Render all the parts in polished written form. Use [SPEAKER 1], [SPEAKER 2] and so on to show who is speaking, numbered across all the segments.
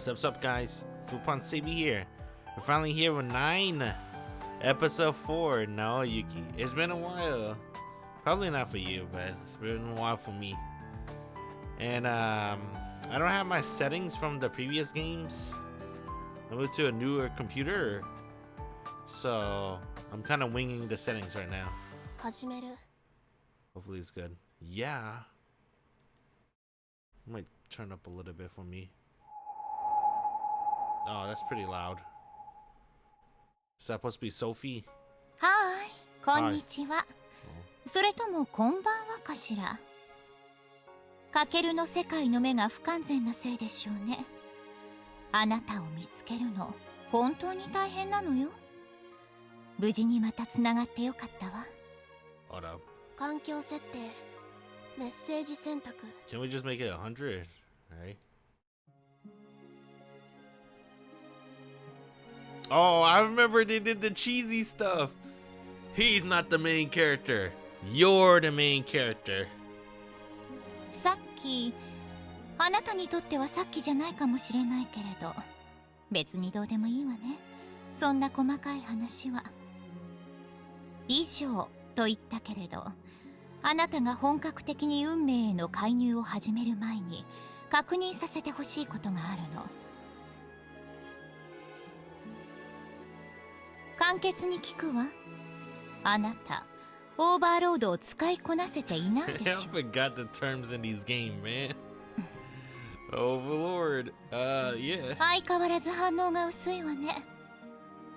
[SPEAKER 1] What's up, guys? Fupon Sabi here. We're finally here with 9. Episode 4. No, Yuki. It's been a while. Probably not for you, but it's been a while for me. And I don't have my settings from the previous games. I moved to a newer computer, so I'm kind of winging the settings right now. Hopefully it's good. Yeah. Might turn up a little bit for me. Oh, that's pretty loud. Is that supposed to be Sophie?
[SPEAKER 2] Hi, konnichiwa. それともこんばんはかしら。かけるの世界の目が不完全なせいでしょうね。あなたを見つけるの本当に大変なのよ。無事にまたつながってよかったわ。
[SPEAKER 3] 環境設定、メッセージ選択。
[SPEAKER 1] Can we just make it 100? Alright. Oh, I remember they did the cheesy stuff. He's not the main character. You're the main character.
[SPEAKER 2] さっき、あなたにとってはさっきじゃないかもしれないけれど、別にどうでもいいわね。そんな細かい話は。以上と言ったけれど、あなたが本格的に運命への介入を始める前に確認させてほしいことがあるの。簡潔に聞くわ。あなた、オーバーロードを使いこなせていないでしょ。
[SPEAKER 1] I forgot the terms in these games, man. Overlord. Yeah.
[SPEAKER 2] 相変わらず反応が薄いわね。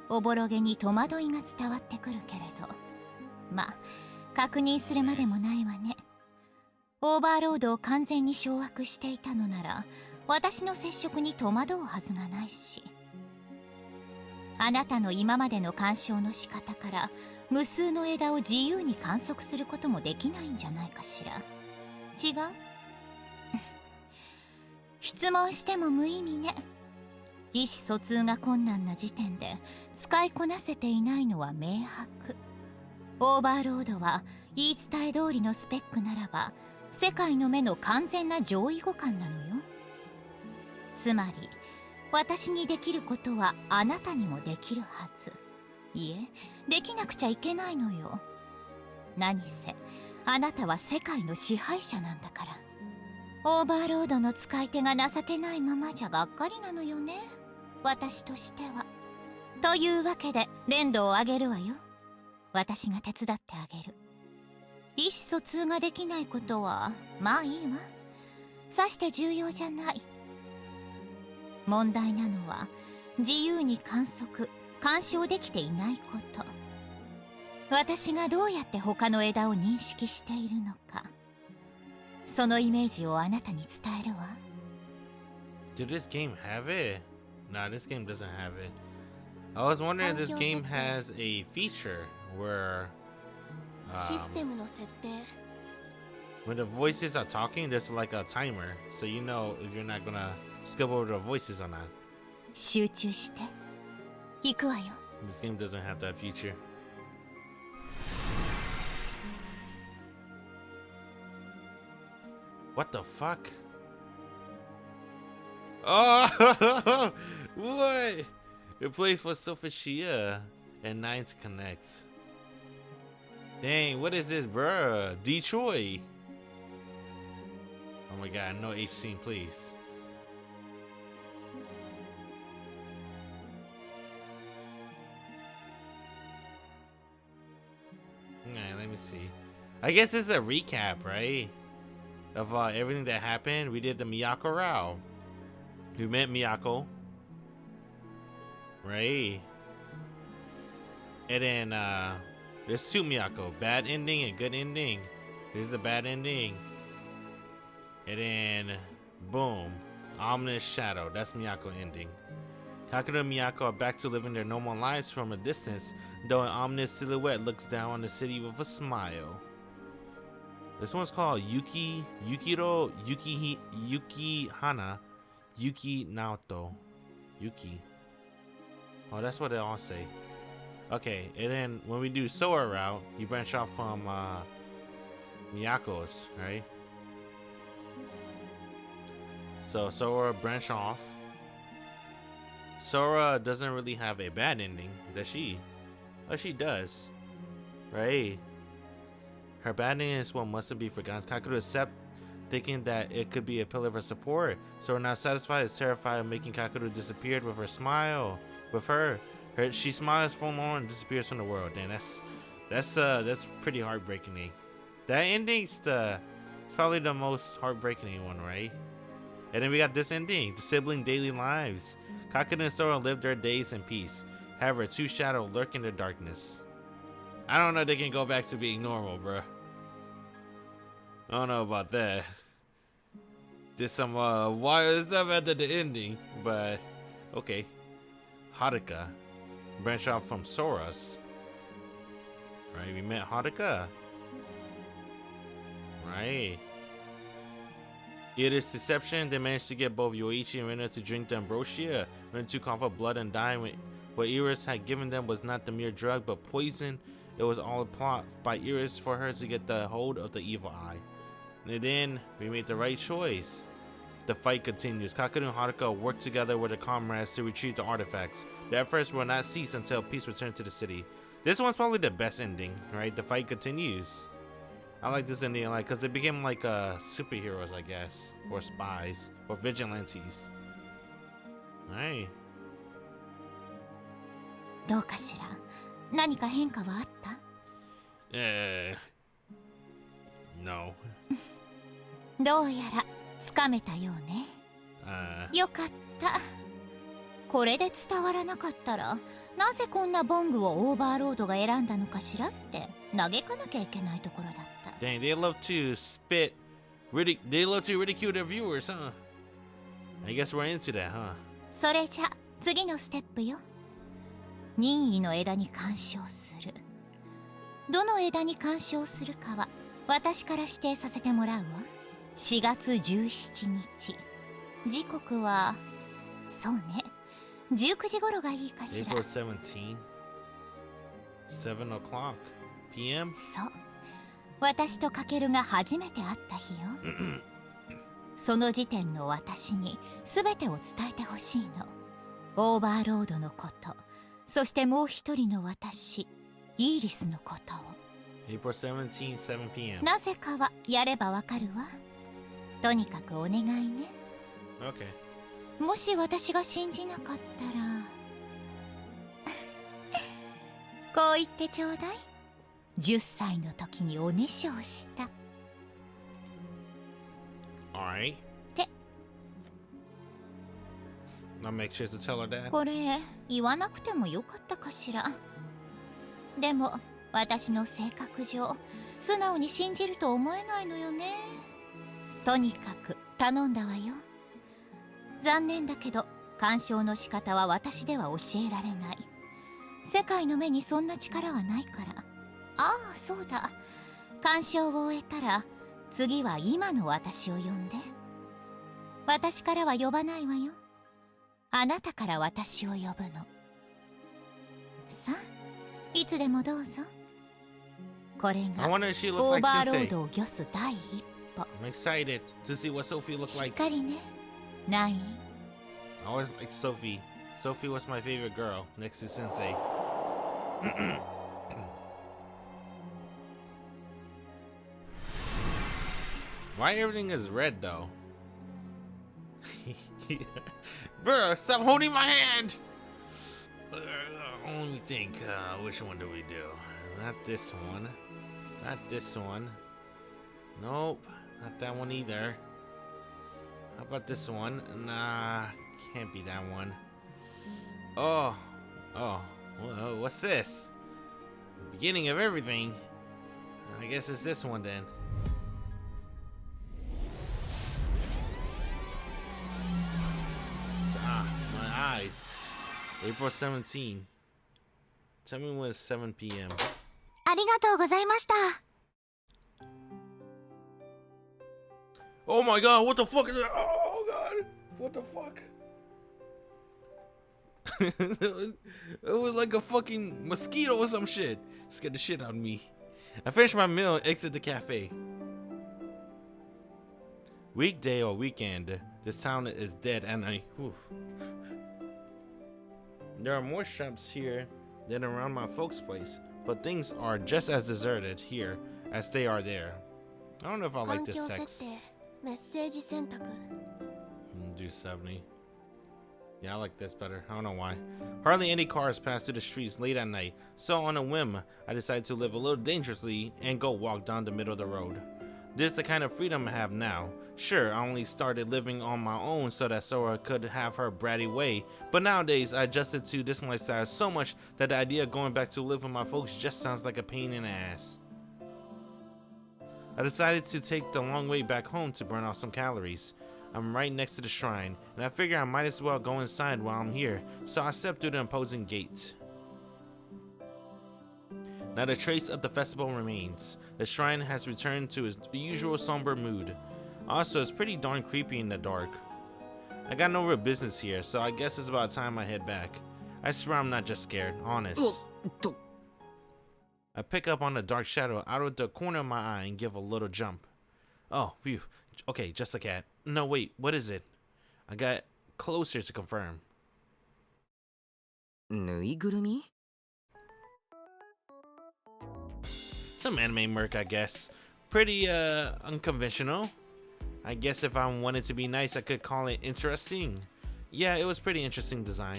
[SPEAKER 2] おぼろげに戸惑いが伝わってくるけれど、まあ確認するまでもないわね。オーバーロードを完全に掌握していたのなら、私の接触に戸惑うはずがないし。あなたの今までの干渉の仕方から無数の枝を自由に観測することもできないんじゃないかしら。違う？質問しても無意味ね。意思疎通が困難な時点で使いこなせていないのは明白。オーバーロードは言い伝え通りのスペックならば世界の目の完全な上位互換なのよ。つまり私にできることはあなたにもできるはず。いえ、できなくちゃいけないのよ。何せあなたは世界の支配者なんだから。オーバーロードの使い手が情けないままじゃがっかりなのよね、私としては。というわけで連動をあげるわよ。私が手伝ってあげる。意思疎通ができないことはまあいいわ。さして重要じゃない。問題なのは自由に観測・干渉できていないこと。私がどうやって他の枝を認識しているのか、そのイメージをあなたに伝えるわ。
[SPEAKER 1] Did this game have it? Nah, this game doesn't have it. I was wondering if this game has a feature where
[SPEAKER 3] システムの設定。
[SPEAKER 1] when the voices are talking, there's like a timer, so you know if you're not gonna skip over the voices or not.
[SPEAKER 2] 集中して。行くわよ。
[SPEAKER 1] This game doesn't have that feature. What the fuck? Oh, what? It plays for Sophie and 9 to connect. Dang, what is this, bruh? Detroit. Oh my god, no H scene, please. Alright, let me see. I guess it's a recap, right? Of everything that happened. We did the Miyako Rao. We met Miyako. Right? And then there's two Miyako. Bad ending and good ending. Here's the bad ending. And then boom. Ominous shadow. That's Miyako ending. Kakeru and Miyako are back to living their normal lives from a distance, though an ominous silhouette looks down on the city with a smile. This one's called Yuki Hana, Yuki Naoto. Yuki. Oh, that's what they all say. Okay, and then when we do Soa route, you branch off from Miyako's, right? So Soa branch off. Sora doesn't really have a bad ending, does she? Oh, she does. Right. Her bad ending is what mustn't be forgotten. Kakeru accepts, thinking that it could be a pillar of support. Sora, not satisfied, is terrified of making Kakeru disappear with her smile. She smiles forlorn and disappears from the world. Damn, that's pretty heartbreaking. Eh? That ending's it's probably the most heartbreaking one, right? And then we got this ending, the sibling daily lives. Kakeru and Sora live their days in peace. However, two shadows lurk in the darkness. I don't know if they can go back to being normal, bro. I don't know about that. There's some wild stuff after the ending, but okay. Haruka, branch off from Sora's. Right, we met Haruka. Right. It is deception. They managed to get both Yoichi and Rena to drink the ambrosia. Rena to cough up blood and die. What Iris had given them was not the mere drug, but poison. It was all a plot by Iris for her to get the hold of the evil eye. And then we made the right choice. The fight continues. Kakeru and Haruka work together with their comrades to retrieve the artifacts. The efforts will not cease until peace returns to the city. This one's probably the best ending, right? The fight continues. I like this ending, like, because they became like superheroes, I guess, or spies, or vigilantes. Alright.
[SPEAKER 2] どうかしら。何か変化はあった？
[SPEAKER 1] No.
[SPEAKER 2] どうやらつかめたようね。よかった。これで伝わらなかったら、なぜこんなボングをオーバーロードが選んだのかしらって嘆かなきゃいけないところだった。
[SPEAKER 1] Dang, they love to ridicule their viewers, huh? I guess we're into that, huh?
[SPEAKER 2] それじゃ次のステップよ。任意の枝に干渉する。どの枝に干渉するかは私から指定させてもらうわ。4月17日。時刻はそうね。19時頃がいいかしら。
[SPEAKER 1] April 17th, 7 o'clock p.m.
[SPEAKER 2] そう。私とカケルが初めて会った日よ。その時点の私に全てを伝えてほしいの。オーバーロードのこと、そしてもう一人の私、イーリスのことを。
[SPEAKER 1] April 17th, 7 p.m.
[SPEAKER 2] なぜかはやればわかるわ。とにかくお願いね。
[SPEAKER 1] Okay.
[SPEAKER 2] もし私が信じなかったらこう言ってちょうだい。10歳の時におねしょをした。
[SPEAKER 1] Alright.
[SPEAKER 2] て
[SPEAKER 1] I'll make sure to tell her that.
[SPEAKER 2] これ言わなくてもよかったかしら。でも私の性格上素直に信じると思えないのよね。とにかく頼んだわよ。残念だけど干渉の仕方は私では教えられない。世界の目にそんな力はないから。ああ、そうだ。干渉を終えたら次は今の私を呼んで。私からは呼ばないわよ。あなたから私を呼ぶの。さあ、いつでもどうぞ。これがオーバーロードを御す第一歩。
[SPEAKER 1] I'm excited to see what Sophie looks
[SPEAKER 2] しっ
[SPEAKER 1] like.
[SPEAKER 2] かりね。ない。
[SPEAKER 1] I always like Sophie. Sophie was my favorite girl next to Sensei. Why everything is red though? Bro, stop holding my hand! Let me think. Which one do we do? Not this one. Not this one. Nope. Not that one either. How about this one? Nah, can't be that one. Oh. What's this? The beginning of everything. I guess it's this one then. My eyes. April 17. Tell me when it's 7 p.m.
[SPEAKER 3] ありがとうございました。
[SPEAKER 1] Oh my god, what the fuck is that? Oh god, what the fuck? It was like a fucking mosquito or some shit. Scared the shit out of me. I finished my meal and exited the cafe. Weekday or weekend, this town is dead and There are more shops here than around my folks' place, but things are just as deserted here as they are there. I don't know if I like this sex.
[SPEAKER 3] メッセージ選択
[SPEAKER 1] Do 70. Yeah, I like this better. I don't know why. Hardly any cars pass through the streets late at night, so on a whim, I decided to live a little dangerously and go walk down the middle of the road. This is the kind of freedom I have now. Sure, I only started living on my own so that Sora could have her bratty way, but nowadays I adjusted to this lifestyle so much that the idea of going back to live with my folks just sounds like a pain in the ass. I decided to take the long way back home to burn off some calories. I'm right next to the shrine, and I figure I might as well go inside while I'm here, so I stepped through the imposing gate. Not a trace of the festival remains. The shrine has returned to its usual somber mood. Also, it's pretty darn creepy in the dark. I got no real business here, so I guess it's about time I head back. I swear I'm not just scared, honest. I pick up on the dark shadow out of the corner of my eye and give a little jump. Oh, phew. Okay, just a cat. No, wait, what is it? I got closer to confirm.
[SPEAKER 4] ぬいぐるみ?
[SPEAKER 1] Some anime merc, I guess. Pretty, unconventional. I guess if I wanted to be nice, I could call it interesting. Yeah, it was pretty interesting design.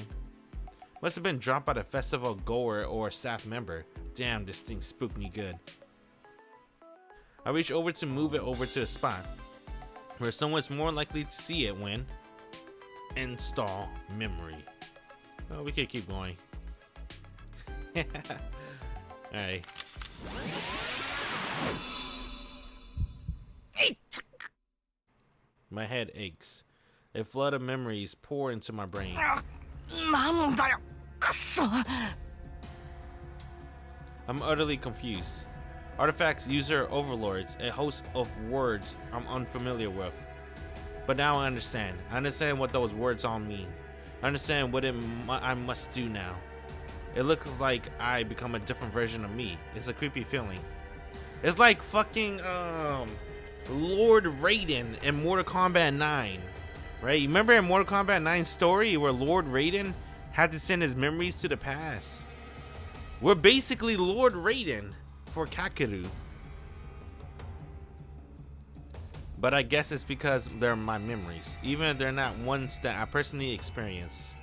[SPEAKER 1] Must have been dropped by the festival goer or staff member. Damn, this thing spooked me good. I reach over to move it over to a spot where someone's more likely to see it when install memory. Oh, we could keep going. Alright. My head aches. A flood of memories pour into my brain.
[SPEAKER 4] なんだよ、くそ。
[SPEAKER 1] I'm utterly confused. Artifacts user overlords, a host of words I'm unfamiliar with. But now I understand. I understand what those words all mean. I understand what I must do now. It looks like I become a different version of me. It's a creepy feeling. It's like fucking Lord Raiden in Mortal Kombat 9. Right? You remember in Mortal Kombat 9's story where Lord Raiden had to send his memories to the past? We're basically Lord Raiden for Kakeru. But I guess it's because they're my memories, even if they're not ones that I personally experienced.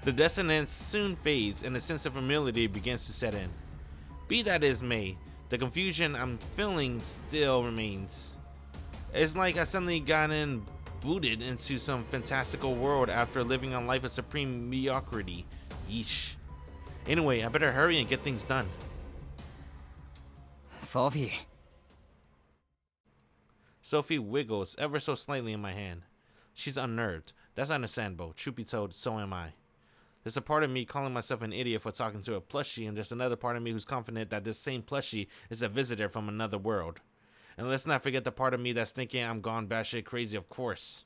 [SPEAKER 1] The dissonance soon fades and a sense of familiarity begins to set in. Be that as may, the confusion I'm feeling still remains. It's like I suddenly got booted into some fantastical world after living a life of supreme mediocrity. Yeesh. Anyway, I better hurry and get things done.
[SPEAKER 4] Sophie.
[SPEAKER 1] Sophie wiggles ever so slightly in my hand. She's unnerved. That's understandable. Truth be told, so am I. There's a part of me calling myself an idiot for talking to a plushie, and there's another part of me who's confident that this same plushie is a visitor from another world. And let's not forget the part of me that's thinking I'm gone batshit crazy, of course.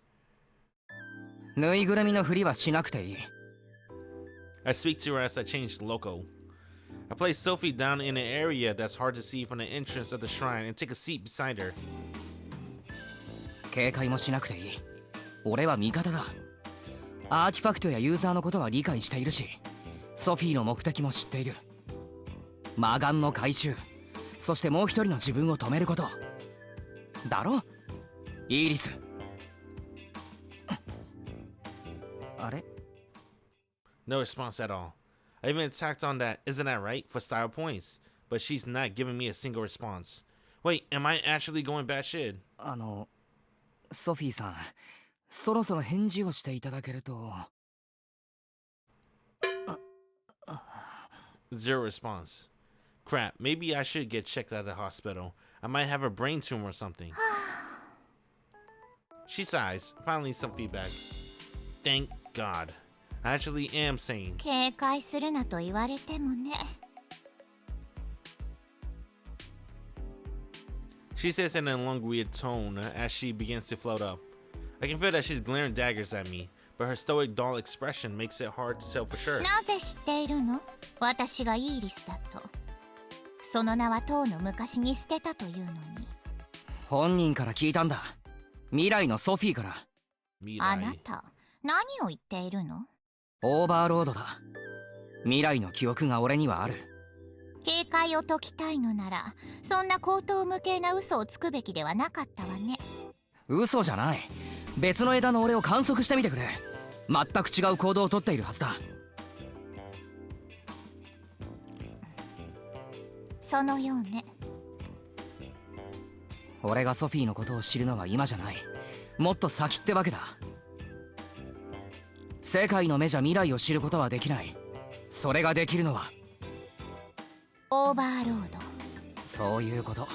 [SPEAKER 4] ぬいぐるみのふりはしなくていい。
[SPEAKER 1] I speak to her as I change loco. I place Sophie down in an area that's hard to see from the entrance of the shrine and take a seat beside her.
[SPEAKER 4] 警戒もしなくていい。俺は味方だ。アーティファクトやユーザーのことは理解しているし、ソフィーの目的も知っている。魔眼の回収、そしてもう一人の自分を止めること。だろ？イーリス。あれ？
[SPEAKER 1] No response at all. I even tacked on that, isn't that right, for style points. But she's not giving me a single response. Wait, am I actually going batshit?
[SPEAKER 4] ソフィーさん、そろそろ返事をしていただけると。
[SPEAKER 1] Zero response. Crap, maybe I should get checked at the hospital. I might have a brain tumor or something. She sighs, finally some feedback. Thank God. I actually am sane.
[SPEAKER 2] 警戒するなと言われてもね。
[SPEAKER 1] She says in an elongated tone as she begins to float up. I can feel that she's glaring daggers at me, but her stoic doll expression makes it hard to tell for sure.
[SPEAKER 2] なぜ知っているの？私がイーリスだと。その名はとうの昔に捨てたというのに。
[SPEAKER 4] 本人から聞いたんだ。未来のソフィーから。
[SPEAKER 2] あなた、何を言っているの？
[SPEAKER 4] オーバーロードだ。未来の記憶が俺にはある。
[SPEAKER 2] 警戒を解きたいのならそんな口頭無形な嘘をつくべきではなかったわね。
[SPEAKER 4] 嘘じゃない。別の枝の俺を観測してみてくれ。全く違う行動をとっているはずだ。
[SPEAKER 2] そのようね。
[SPEAKER 4] 俺がソフィーのことを知るのは今じゃない。もっと先ってわけだ。世界の目じゃ未来を知ることはできない。それができるのは
[SPEAKER 2] オーバーロード。
[SPEAKER 4] そういうこと。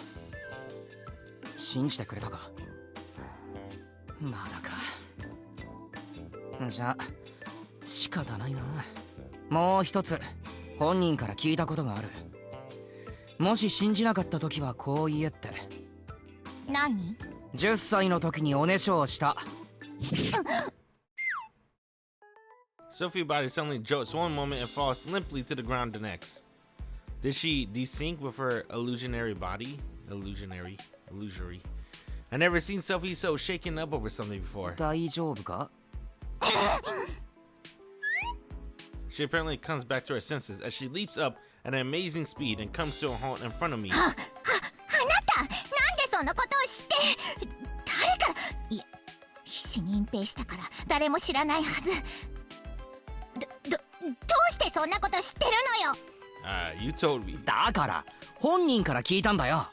[SPEAKER 4] 信じてくれたか。まだか。じゃあ仕方ないな。もう一つ本人から聞いたことがある。もし信じなかった時はこう言えって。
[SPEAKER 2] 何
[SPEAKER 4] ？10歳の時におねしょをした。
[SPEAKER 1] Sophie's body suddenly jolts one moment and falls limply to the ground the next. Did she desync with her illusionary body? Illusory. I never seen Sophie so shaken up over something before.
[SPEAKER 4] 大丈夫か？
[SPEAKER 1] She apparently comes back to her senses as she leaps up at an amazing speed and comes to a halt in front of me.
[SPEAKER 2] あなた、なんでそのことを知って、誰から、いや、必死に隠蔽したから誰も知らないはず。どうしてそんなこと知ってるのよ。
[SPEAKER 1] You told me.
[SPEAKER 4] だから本人から聞いたんだよ。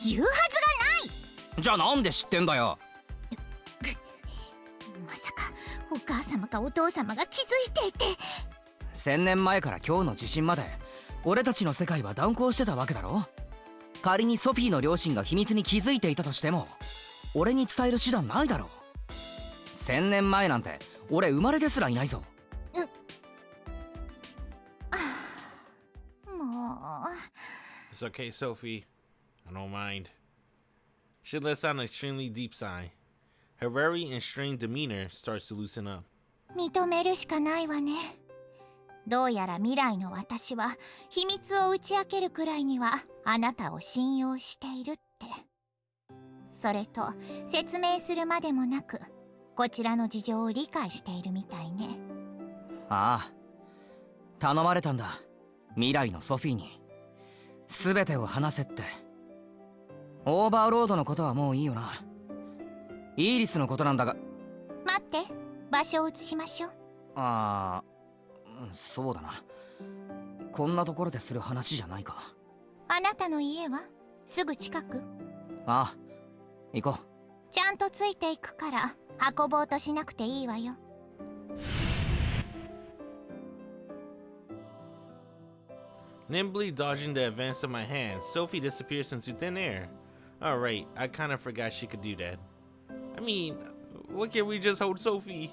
[SPEAKER 2] 言うはずがない。
[SPEAKER 4] じゃあなんで知ってんだよ。
[SPEAKER 2] まさかお母様かお父様が気づいていて。
[SPEAKER 4] 1000年前から今日の地震まで俺たちの世界は断行してたわけだろ。仮にソフィーの両親が秘密に気づいていたとしても俺に伝える手段ないだろう。1000年前なんて俺生まれですらいないぞ。
[SPEAKER 1] It's okay, Sophie. I don't mind. She lets out an extremely deep sigh. Her very and strained demeanor starts to loosen up.
[SPEAKER 2] 認めるしかないわね。どうやら未来の私は秘密を打ち明けるくらいにはあなたを信用しているって。それと説明するまでもなくこちらの事情を理解しているみたいね。
[SPEAKER 4] ああ、頼まれたんだ。未来のソフィーに全てを話せって。オーバーロードのことはもういいよな。イーリスのことなんだが。
[SPEAKER 2] 待って、場所を移しましょう。
[SPEAKER 4] ああ、そうだな。こんなところでする話じゃないか。
[SPEAKER 2] あなたの家はすぐ近く？
[SPEAKER 4] ああ、行こう。
[SPEAKER 2] ちゃんとついていくから運ぼうとしなくていいわよ。
[SPEAKER 1] Nimbly dodging the advance of my hand, Sophie disappears into thin air. Alright, I kinda forgot she could do that. I mean, what can we just hold Sophie?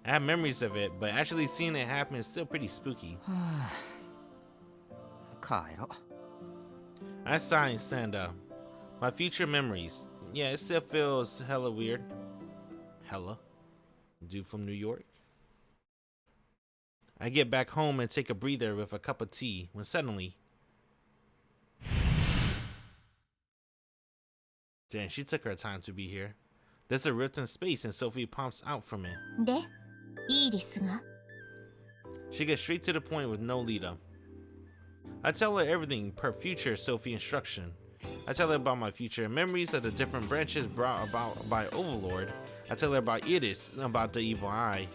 [SPEAKER 1] I have memories of it, but actually seeing it happen is still pretty spooky.
[SPEAKER 4] 帰ろう。
[SPEAKER 1] I sigh and stand up. My future memories. Yeah, it still feels hella weird. Hella? Dude from New York? I get back home and take a breather with a cup of tea when suddenly... Damn, she took her time to be here. There's a rift in space and Sophie pops out from it.
[SPEAKER 2] で、イーリスが？
[SPEAKER 1] She gets straight to the point with no lead up. I tell her everything per future Sophie instruction. I tell her about my future memories of the different branches brought about by Overlord. I tell her about Iris, about the evil eye.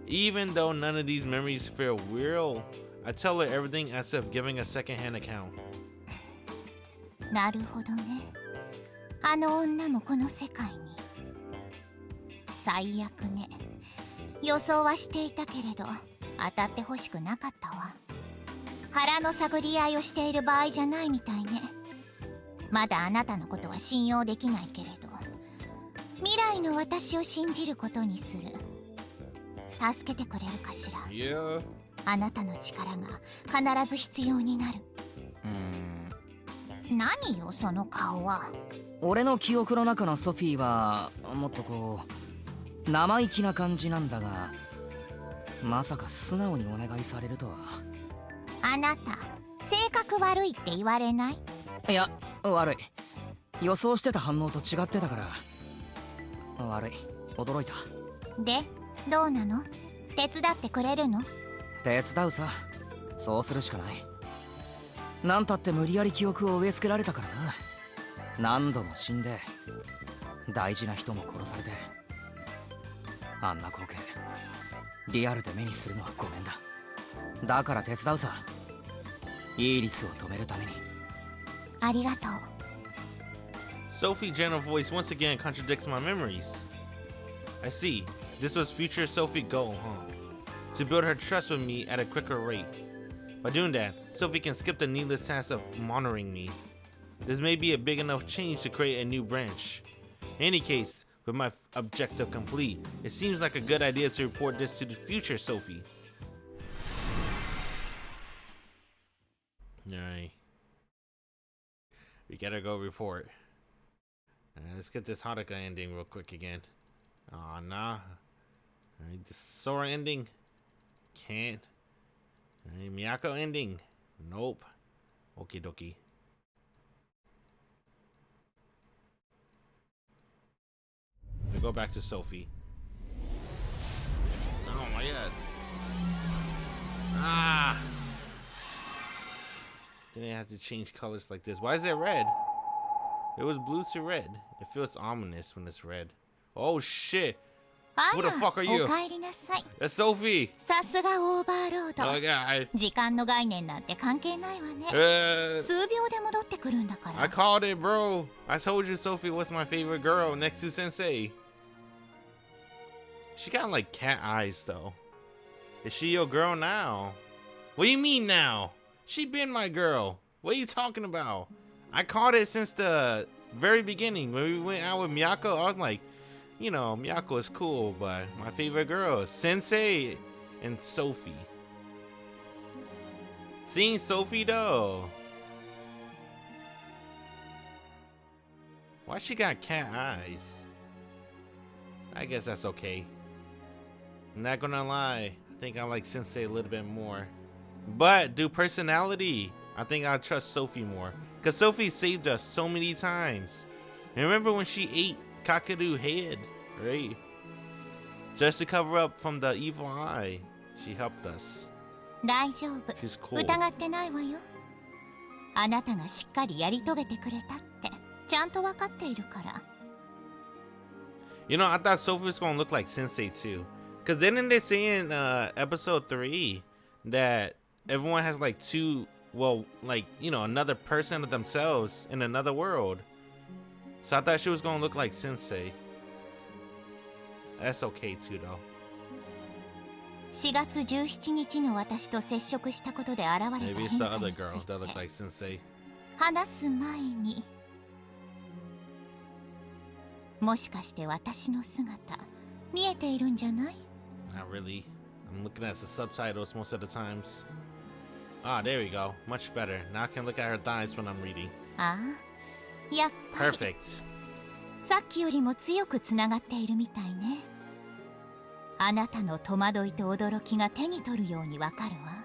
[SPEAKER 1] Even though none of these memories feel real, I tell her everything as if giving a second-hand account.
[SPEAKER 2] なるほどね。あの女もこの世界に。最悪ね。予想はしていたけれど当たってほしくなかったわ。腹の探り合いをしている場合じゃないみたいね。まだあなたのことは信用できないけれど未来の私を信じることにする。助けてくれるかしら。
[SPEAKER 1] Yeah.
[SPEAKER 2] あなたの力が必ず必要になる。何よその顔は。
[SPEAKER 4] 俺の記憶の中のソフィーはもっとこう生意気な感じなんだが、まさか素直にお願いされるとは。
[SPEAKER 2] あなた性格悪いって言われない？
[SPEAKER 4] いや、悪い。予想してた反応と違ってたから悪い。驚いた。
[SPEAKER 2] で、どうなの？手伝ってくれるの？
[SPEAKER 4] 手伝うさ。そうするしかない。なんたって無理やり記憶を植え付けられたからな。何度も死んで大事な人も殺されて、あんな光景リアルで目にするのはごめんだ。だから手伝うさ。イーリスを止めるために。
[SPEAKER 2] ありがとう。
[SPEAKER 1] Sophie's gentle voice once again contradicts my memories. I see. This was future Sophie goal, huh? To build her trust with me at a quicker rate. By doing that, Sophie can skip the needless task of monitoring me. This may be a big enough change to create a new branch. In any case, with my objective complete, it seems like a good idea to report this to the future Sophie. Alright. We gotta go report. Let's get this Haruka ending real quick again. Aw, nah. Alright, this Sora ending. Can't. Alright, Miyako ending. Nope. Okie dokie. We go back to Sophie. Oh my god. Ah! Didn't have to change colors like this. Why is it red? It was blue to red. It feels ominous when it's red. Oh shit! Who the fuck are you?
[SPEAKER 2] お帰りなさい。
[SPEAKER 1] That's Sophie!
[SPEAKER 2] さすがオーバーロード。
[SPEAKER 1] Oh god.
[SPEAKER 2] 時間の概念なんて関係ないわね。 数秒で戻ってくるんだか
[SPEAKER 1] I
[SPEAKER 2] ら。
[SPEAKER 1] called it, bro. I told you Sophie was my favorite girl next to Sensei. She got like cat eyes though. Is she your girl now? What do you mean now? She been my girl. What are you talking about? I called it since the very beginning. When we went out with Miyako, I was like, you know, Miyako is cool, but my favorite girl is Sensei and Sophie. Seeing Sophie though. Why she got cat eyes? I guess that's okay. I'm not gonna lie, I think I like Sensei a little bit more. But due personality, I think I'll trust Sophie more. Cause Sophie saved us so many times. And remember when she ate Kakeru's head, right? Just to cover up from the evil eye. She helped us.
[SPEAKER 2] 大丈夫。
[SPEAKER 1] She's cool.
[SPEAKER 2] 疑ってないわよ。あなたがしっかりやり遂げてくれたってちゃんと分かっているから。
[SPEAKER 1] You know, I thought Sophie was gonna look like Sensei too. Cause didn't they say in episode 3 that everyone has like two, well, like, you know, another person of themselves in another world. So I thought she was gonna look like Sensei. That's okay too though.
[SPEAKER 2] 4月17日の私と接触したことで現れた
[SPEAKER 1] Maybe
[SPEAKER 2] 変
[SPEAKER 1] it's the
[SPEAKER 2] 化
[SPEAKER 1] other
[SPEAKER 2] につ
[SPEAKER 1] girl
[SPEAKER 2] い
[SPEAKER 1] that looked
[SPEAKER 2] て
[SPEAKER 1] like Sensei.
[SPEAKER 2] 話す前に、もしかして私の姿見えているんじゃない？
[SPEAKER 1] Not really. I'm looking at the subtitles most of the times. Ah, there we go. Much better. Now I can look at her thighs when I'm reading.
[SPEAKER 2] ああ、やっぱり
[SPEAKER 1] Perfect.
[SPEAKER 2] さっきよりも強くつながっているみたいね。あなたの戸惑いと驚きが手に取るようにわかるわ。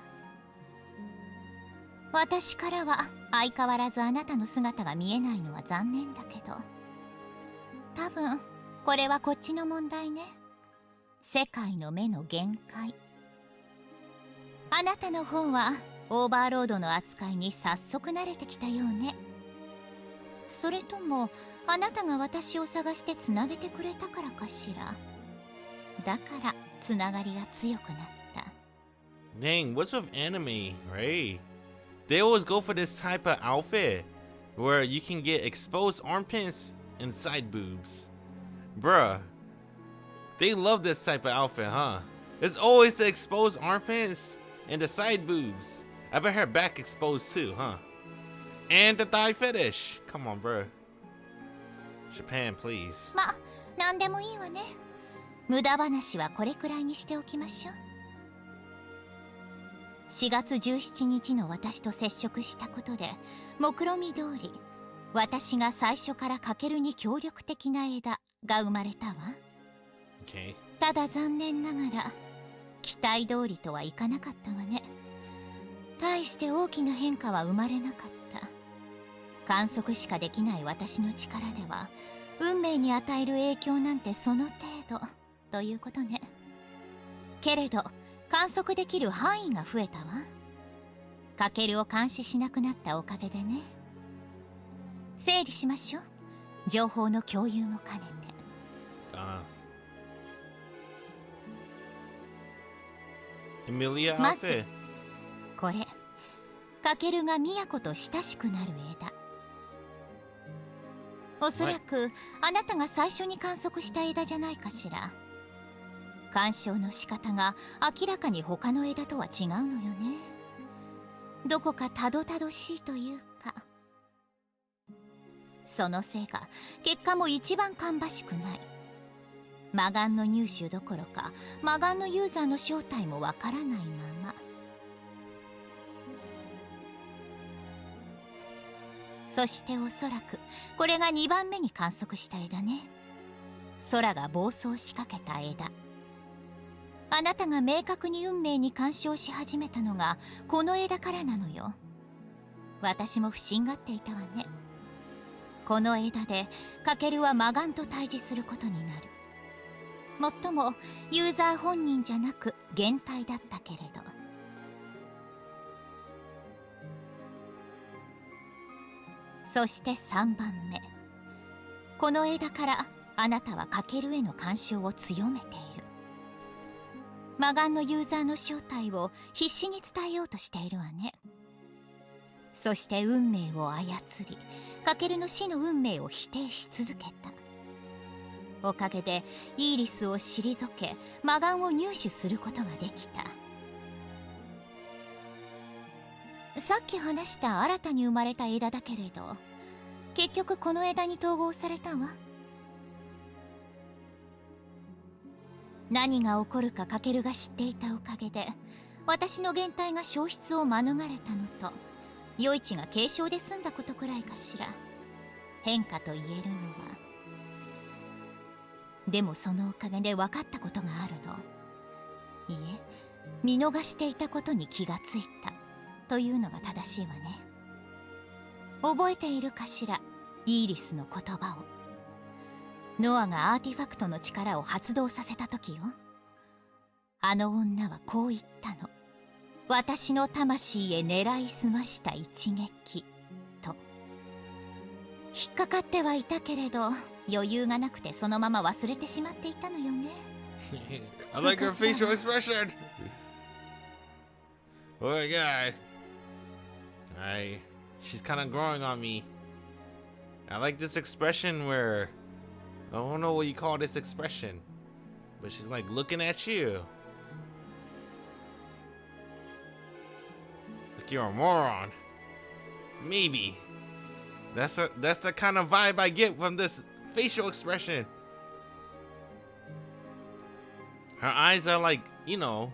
[SPEAKER 2] 私からは相変わらずあなたの姿が見えないのは残念だけど、多分これはこっちの問題ね。世界の目の限界。あなたの方はオーバーロードの扱いに早速慣れてきたようね。それともあなたが私を探してつなげてくれたからかしら。だからつながりが強くなった。
[SPEAKER 1] Dang, what's with anime, right? They always go for this type of outfit where you can get exposed armpits and side boobs. Bruh, they love this type of outfit, huh? It's always the exposed armpits and the side boobs. I bet her back exposed too, huh? And the thigh fetish. Come on, bruh. Japan, please.
[SPEAKER 2] ま、なんでもいいわね。無駄話はこれくらいにしておきましょう。4月17日の私と接触したことで、目論見通り、私が最初からカケルに協力的な枝が生まれたわ。
[SPEAKER 1] Okay.
[SPEAKER 2] ただ残念ながら、期待通りとはいかなかったわね。大して大きな変化は生まれなかった。観測しかできない私の力では、運命に与える影響なんてその程度ということね。けれど観測できる範囲が増えたわ。カケルを監視しなくなったおかげでね。整理しましょう。情報の共有も兼ねて。
[SPEAKER 1] エミリア
[SPEAKER 2] まずこれ、カケルがミヤコと親しくなる枝。おそらくあなたが最初に観測した枝じゃないかしら。鑑賞の仕方が明らかに他の枝とは違うのよね。どこかたどたどしいというか。そのせいか結果も一番芳しくない。魔眼の入手どころか魔眼のユーザーの正体もわからないまま。そしておそらくこれが2番目に観測した枝ね。空が暴走しかけた枝。あなたが明確に運命に干渉し始めたのがこの枝からなのよ。私も不審がっていたわね。この枝でカケルは魔眼と対峙することになる。もっともユーザー本人じゃなく原体だったけれど。そして3番目、この枝からあなたはカケルへの干渉を強めている。魔眼のユーザーの正体を必死に伝えようとしているわね。そして運命を操り、カケルの死の運命を否定し続けた。おかげでイーリスを退け魔眼を入手することができた。さっき話した新たに生まれた枝だけれど、結局この枝に統合されたわ。何が起こるかカケルが知っていたおかげで私の原体が消失を免れたのと、余市が軽傷で済んだことくらいかしら。変化と言えるのは。でもそのおかげで分かったことがあるの。いえ、見逃していたことに気がついたというのが正しいわね。覚えているかしら、イーリスの言葉を。ノアがアーティファクトの力を発動させた時よ。あの女はこう言ったの。私の魂へ狙いすました一撃と。引っかかってはいたけれど余裕がなくてそのまま忘れてしまっていたのよね。
[SPEAKER 1] I like her facial expression. Oh my god. She's kind of growing on me. I like this expression where I don't know what you call this expression, but she's like looking at you like you're a moron. Maybe that's the kind of vibe I get from this facial expression. Her eyes are like, you know,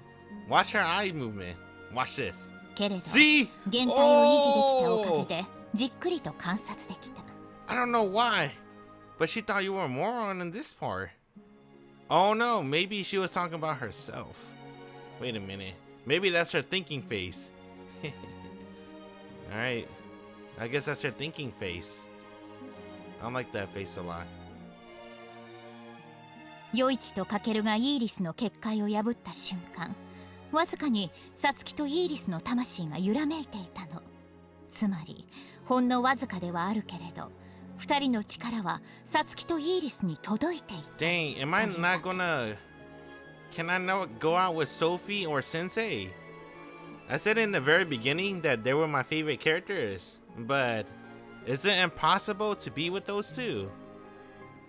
[SPEAKER 1] watch her eye movement. Watch this.
[SPEAKER 2] けれど
[SPEAKER 1] See?
[SPEAKER 2] 原体を維持できたおかげでじっくりと観察できた。
[SPEAKER 1] I don't know why, but she thought you were a moron in this part. Oh no, maybe she was talking about herself. Wait a minute. Maybe that's her thinking face. Alright. I guess that's her thinking face. I don't like that face a lot.
[SPEAKER 2] 余市とカケルがイーリスの結界を破った瞬間、わずかにサツキとイーリスの魂が揺らめいていたの。つまりほんのわずかではあるけれど、二人の力はサツキとイーリスに届いていた。
[SPEAKER 1] Dang, am I not gonna... Can I not go out with Sophie or Sensei? I said in the very beginning that they were my favorite characters, but is it impossible to be with those two?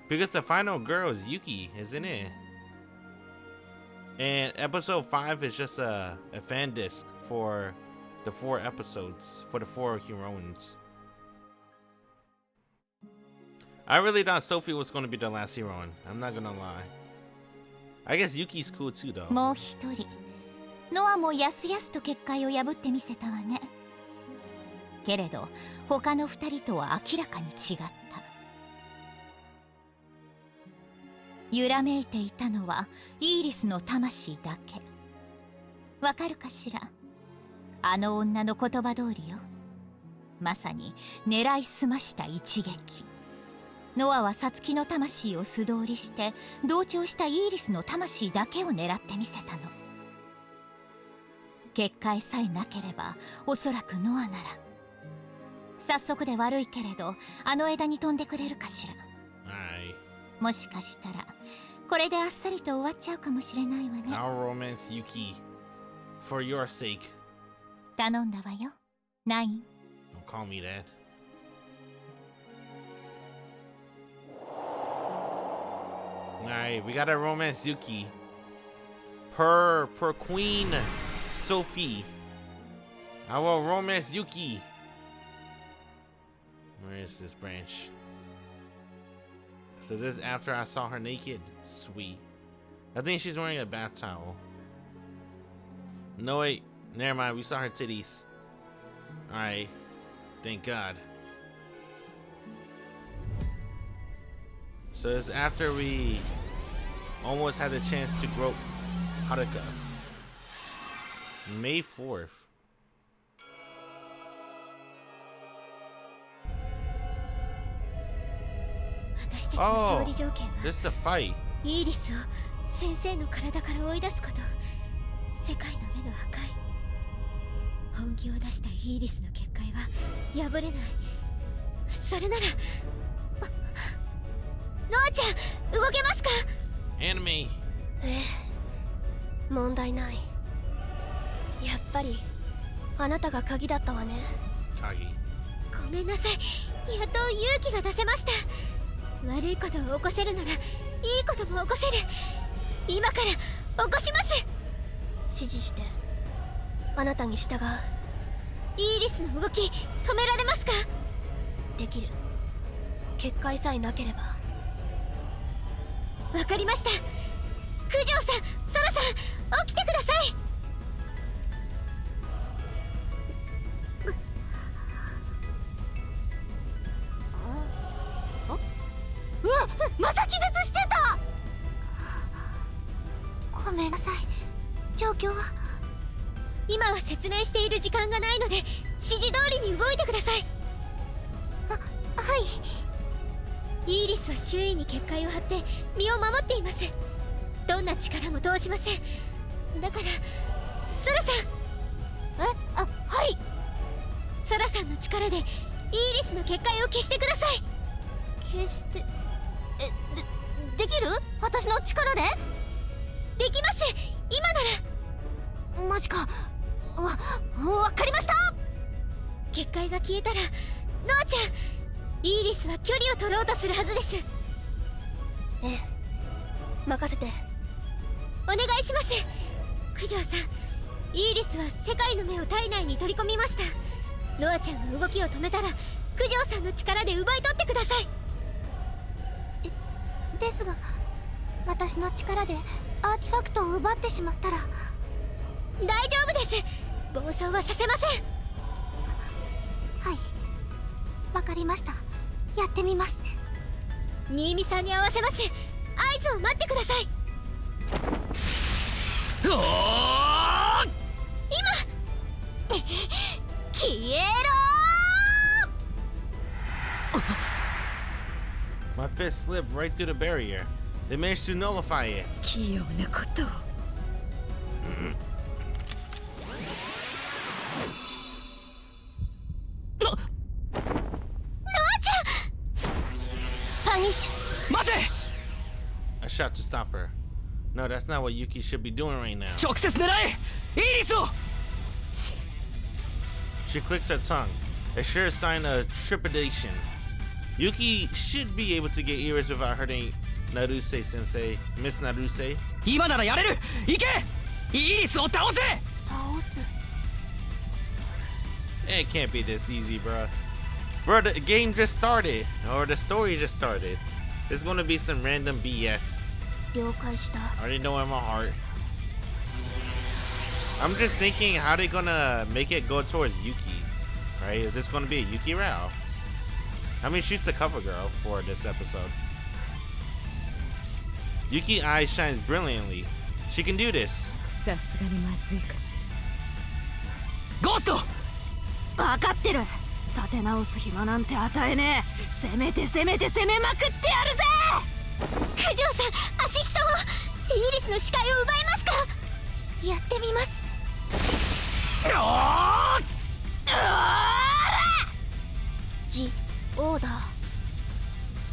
[SPEAKER 1] Because the final girl is Yuki, isn't it? And episode 5 is just a fan disc for the 4 episodes, for the 4 heroines. I really thought Sophie was going to be the last heroine. I'm not gonna lie. I guess Yuki's cool too, though.
[SPEAKER 2] もう一人、ノアもやすやすと結界を破ってみせたわね。けれど他の二人とは明らかに違った。揺らめいていたのはイーリスの魂だけ。わかるかしら。あの女の言葉通りよ。まさに狙いすました一撃。ノアはサツキの魂を素通りして同調したイーリスの魂だけを狙ってみせたの。結界さえなければおそらくノアなら早速で悪いけれどあの枝に飛んでくれるかしら。もしかしたらこれであっさりと終わっちゃうかもしれないわね。
[SPEAKER 1] Our romance, Yuki. For your sake.
[SPEAKER 2] 頼んだわよ、ナイン。
[SPEAKER 1] Don't call me that. Alright, we got a romance Yuki. Per Queen Sophie. I will romance Yuki. Where is this branch? So this is after I saw her naked? Sweet. I think she's wearing a bath towel. No wait, never mind, we saw her titties. Alright. Thank God. So it's after we almost had the chance to grope Haruka. May 4th. Oh, this is a fight.
[SPEAKER 3] イーリスを先生の体から追い出すこと。世界の目の破壊。本気を出したイーリスの結界は破れない。それならノアちゃん動けますか？
[SPEAKER 1] アニメ。
[SPEAKER 3] 問題ない。やっぱりあなたが鍵だったわね。
[SPEAKER 1] 鍵。
[SPEAKER 3] ごめんなさい、やっと勇気が出せました。悪いことを起こせるならいいことも起こせる。今から起こします。指示してあなたに従う。イーリスの動き止められますか？できる。結界さえなければ。わかりました。九条さん、ソラさん、起きてください。うわ、また気絶してた。ごめんなさい。状況は？今は説明している時間がないので指示通りに動いてください。はい。イーリスは周囲に結界を張って身を守っています。どんな力も通しません。だからソラさん、はい。ソラさんの力でイーリスの結界を消してください。消して、できる？私の力で？できます、今なら。マジか。わかりました。結界が消えたらノアちゃん、イーリスは距離を取ろうとするはずです。任せて。お願いします。九条さん、イーリスは世界の目を体内に取り込みました。ノアちゃんが動きを止めたら九条さんの力で奪い取ってください。ですが私の力でアーティファクトを奪ってしまったら。大丈夫です、暴走はさせません。はい、わかりました。やってみます。新見さんに合わせます。合図を待ってください。今消えろー。
[SPEAKER 1] My fist slipped right through the barrier. They managed to nullify it.
[SPEAKER 2] 器用なことを。
[SPEAKER 1] I shot to stop her. No, that's not what Yuki should be doing right now.
[SPEAKER 4] 直接狙え、イーリスを。
[SPEAKER 1] She clicks her tongue, a sure sign of trepidation. Yuki should be able to get Iris without hurting Naruse sensei. Miss Naruse?
[SPEAKER 4] 今ならやれる。行け、イーリスを倒せ。
[SPEAKER 3] 倒す。
[SPEAKER 1] It can't be this easy, bro. Bro, the game just started, or the story just started. There's gonna be some random BS.
[SPEAKER 3] 了解した。
[SPEAKER 1] I already know in my heart. I'm just thinking how they gonna make it go towards Yuki, right? Is this gonna be a Yuki route? I mean, she's the cover girl for this episode. Yuki eyes shines brilliantly. She can do this.
[SPEAKER 2] さすがにまずいかし
[SPEAKER 4] ら。ゴースト。
[SPEAKER 3] 分かってる。立て直す暇なんて与えねえ。攻めて攻めて攻めまくってやるぜ。九条さん、アシストを。イーリスの視界を奪いますか？やってみます。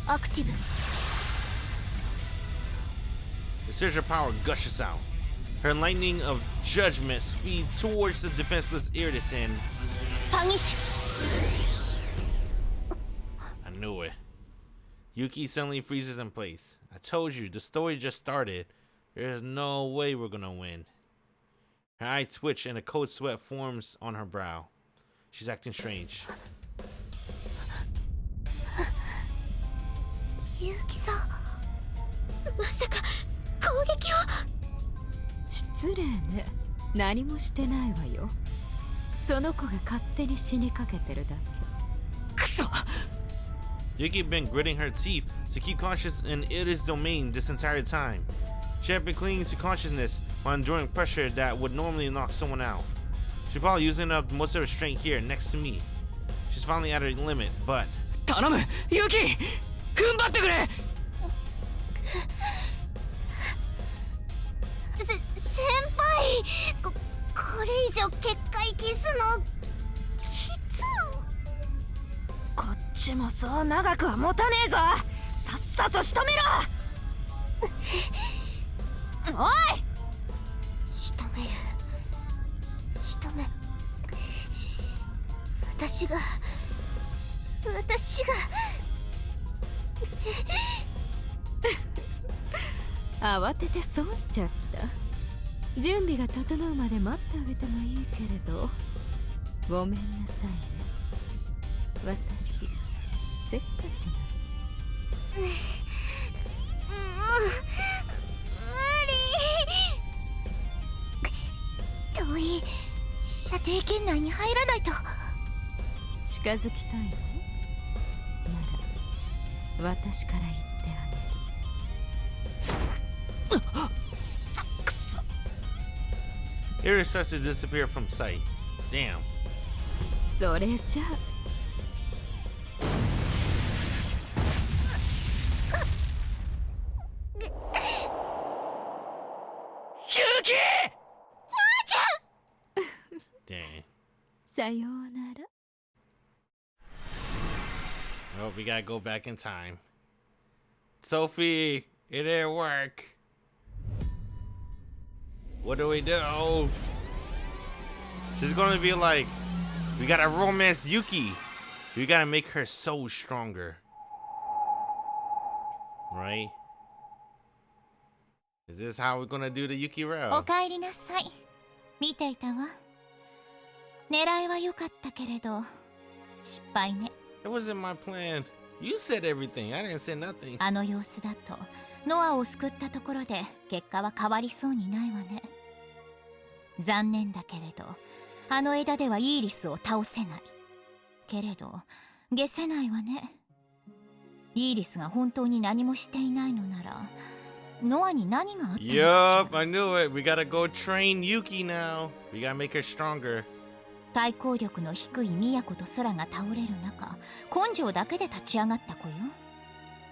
[SPEAKER 3] アクティブ。
[SPEAKER 1] The surge of power gushes out. Her lightning of judgment speeds towards the defenseless Iridisan.
[SPEAKER 3] パニッシュ。
[SPEAKER 1] I knew it. Yuki suddenly freezes in place. I told you, the story just started. There's no way we're gonna win. Her eye twitch and a cold sweat forms on her brow. She's acting strange.
[SPEAKER 3] ユキさん、まさか攻撃を。
[SPEAKER 5] 失礼ね。何もしてないわよ。その子が勝手に死にかけてるだけ。
[SPEAKER 4] くそ。
[SPEAKER 1] Yuki had been gritting her teeth to keep conscious in Iri's domain this entire time. She had been clinging to consciousness while enduring pressure that would normally knock someone out. She's probably using up most of her strength here next to me. She's finally at her limit, but...
[SPEAKER 4] 頼むユキ踏ん張ってくれ。
[SPEAKER 3] 先輩、これ以上結界消すのきつ。
[SPEAKER 5] こっちもそう長くは持たねえぞ。さっさと仕留めろ。おい。
[SPEAKER 3] 仕留める。私が
[SPEAKER 5] 慌てて損しちゃった。準備が整うまで待ってあげてもいいけれど、ごめんなさいね。私せっかちな。
[SPEAKER 3] 無理。遠い射程圏内に入らないと。
[SPEAKER 5] 近づきたいのなら私から言ってあげる。
[SPEAKER 4] くそ。
[SPEAKER 1] Iri starts to disappear from sight. Damn.
[SPEAKER 5] それじゃあ
[SPEAKER 4] ユキ。
[SPEAKER 1] Dang.
[SPEAKER 5] さようなら。
[SPEAKER 1] Oh, we gotta go back in time. Sophie, it didn't work. What do we do? She's gonna be like, we gotta romance Yuki. We gotta make her so stronger. Right? Is this how we're gonna do the Yuki
[SPEAKER 2] お
[SPEAKER 1] route?
[SPEAKER 2] かえりなさい。見ていたわ。狙いは良かったけれど失敗ね。
[SPEAKER 1] It wasn't my plan. You said everything. I didn't say nothing.
[SPEAKER 2] あの様子だとノアを救ったところで結果は変わりそうにないわね。残念だけれどあの枝ではイーリスを倒せないけれど消せないわね。イーリスが本当に何もしていないのならノアに何があったのかしら。
[SPEAKER 1] Yup, I knew it. We gotta go train Yuki now. We gotta make her stronger.
[SPEAKER 2] 対抗力の低い宮子と空が倒れる中根性だけで立ち上がった子よ。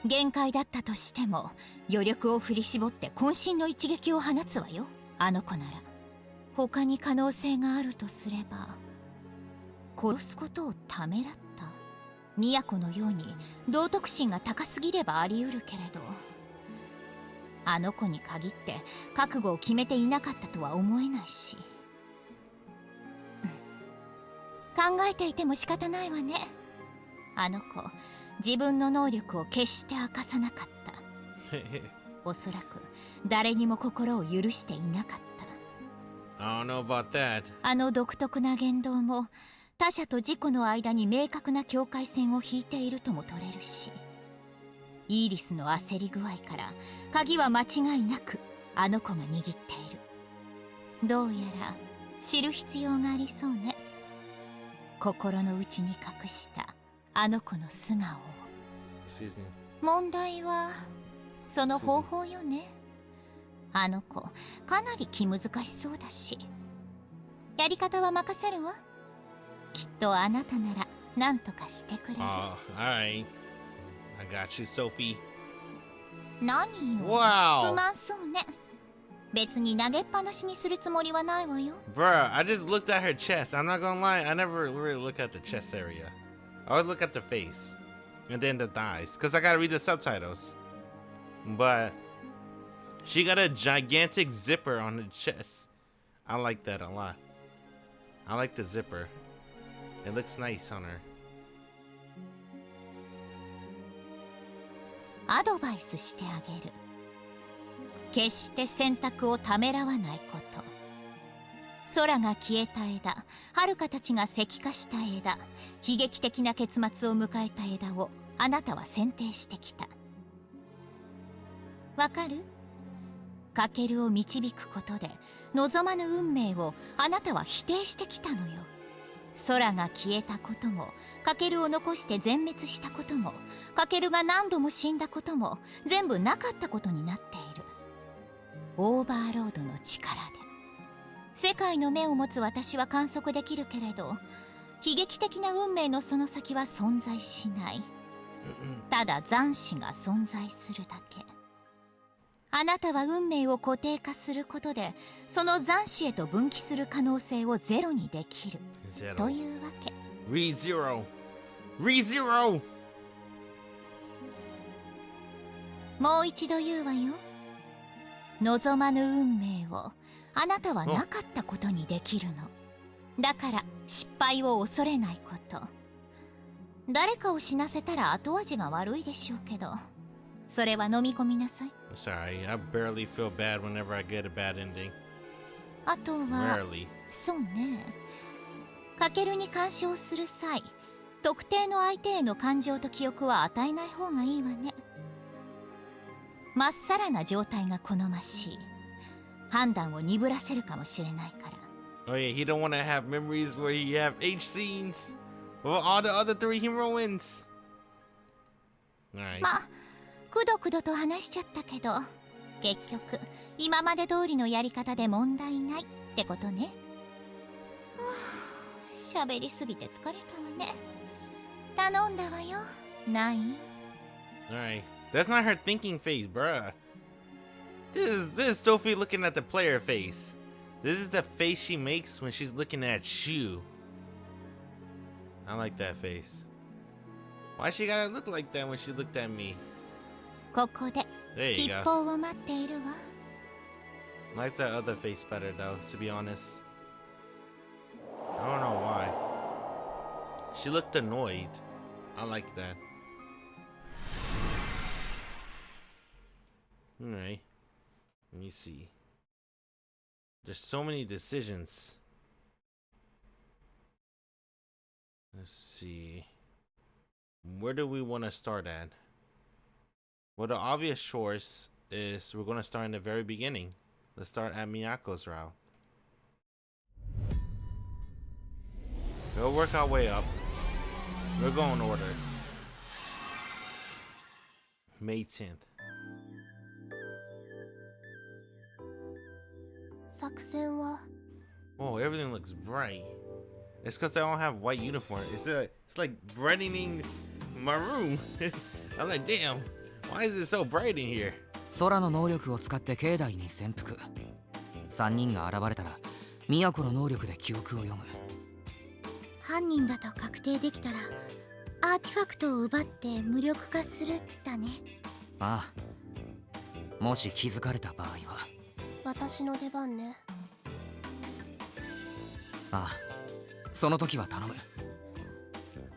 [SPEAKER 2] 限界だったとしても余力を振り絞って渾身の一撃を放つわよ。あの子なら他に可能性があるとすれば殺すことをためらった。宮子のように道徳心が高すぎればあり得るけれどあの子に限って覚悟を決めていなかったとは思えないし。考えていても仕方ないわね。あの子自分の能力を決して明かさなかった。おそらく誰にも心を許していなかった。
[SPEAKER 1] I don't know about that.
[SPEAKER 2] あの独特な言動も他者と自己の間に明確な境界線を引いているとも取れるし、イーリスの焦り具合から鍵は間違いなくあの子が握っている。どうやら知る必要がありそうね。心の内に隠したあの子の素顔を。
[SPEAKER 1] Excuse me.
[SPEAKER 2] 問題はその方法よね。あの子かなり気難しそうだしやり方は任せるわ。きっとあなたなら何とかしてくれる。
[SPEAKER 1] Alright. I got you, Sophie.
[SPEAKER 2] 何よ、
[SPEAKER 1] Wow.
[SPEAKER 2] 不満そうね。別に投げっぱなしにするつもりはないわよ。
[SPEAKER 1] Bruh, I just looked at her chest. I'm not gonna lie, I never really look at the chest area. I always look at the face. and then the thighs, because I gotta read the subtitles. But she got a gigantic zipper on her chest. I like that a lot. I like the zipper. It looks nice on her.
[SPEAKER 2] アドバイスしてあげる。決して選択をためらわないこと。空が消えた枝、遥かたちが石化した枝、悲劇的な結末を迎えた枝をあなたは選定してきた。わかる？カケルを導くことで望まぬ運命をあなたは否定してきたのよ。空が消えたことも、カケルを残して全滅したことも、カケルが何度も死んだことも全部なかったことになっている。オーバーロードの力で。世界の目を持つ私は観測できるけれど、悲劇的な運命のその先は存在しない。ただ残死が存在するだけ。あなたは運命を固定化することで、その残死へと分岐する可能性をゼロにできるというわけ。
[SPEAKER 1] ReZero! ReZero!
[SPEAKER 2] もう一度言うわよ。望まぬ運命をあなたはなかったことにできるの。だから失敗を恐れないこと。誰かを死なせたら後味が悪いでしょうけど、それは飲み込みなさい。
[SPEAKER 1] Sorry, I barely feel bad whenever I get a bad ending.
[SPEAKER 2] あとは
[SPEAKER 1] Rarely.
[SPEAKER 2] そうね、カケルに干渉する際、特定の相手への感情と記憶は与えない方がいいわね。まっさらな状態が好ましい。判断を鈍らせるかもしれないから。
[SPEAKER 1] Oh yeah, he don't want to have memories where he have H scenes with all the other three heroines. Alright.
[SPEAKER 2] まあくどくどと話しちゃったけど、結局今まで通りのやり方で問題ないってことね。喋りすぎて疲れたわね。頼んだわよ。ない？
[SPEAKER 1] Alright. That's not her thinking face, bruh. This is Sophie looking at the player face. This is the face she makes when she's looking at Shu. I like that face. Why she gotta look like that when she looked at me?
[SPEAKER 2] ここで
[SPEAKER 1] There
[SPEAKER 2] 吉
[SPEAKER 1] you go.
[SPEAKER 2] 報を待っているわ。
[SPEAKER 1] I like that other face better though, to be honest. I don't know why. She looked annoyed. I like that. Alright. Let me see. There's so many decisions. Let's see. Where do we want to start at? Well, the obvious choice is we're going to start in the very beginning. Let's start at Miyako's route. We'll work our way up. We'll go in order. May 10th.
[SPEAKER 3] 作戦は
[SPEAKER 1] Oh, everything looks bright. It's because they all have white uniform. It's like brightening my room. I'm like, damn, why is it so bright in here?
[SPEAKER 4] 空の能力を使って境内に潜伏。3人が現れたら都の能力で記憶を読む。
[SPEAKER 3] 犯人だと確定できたらアーティファクトを奪って無力化するだね。
[SPEAKER 4] ああ、もし気づかれた場合は。
[SPEAKER 3] 私の出番ね。
[SPEAKER 4] ああ、その時は頼む。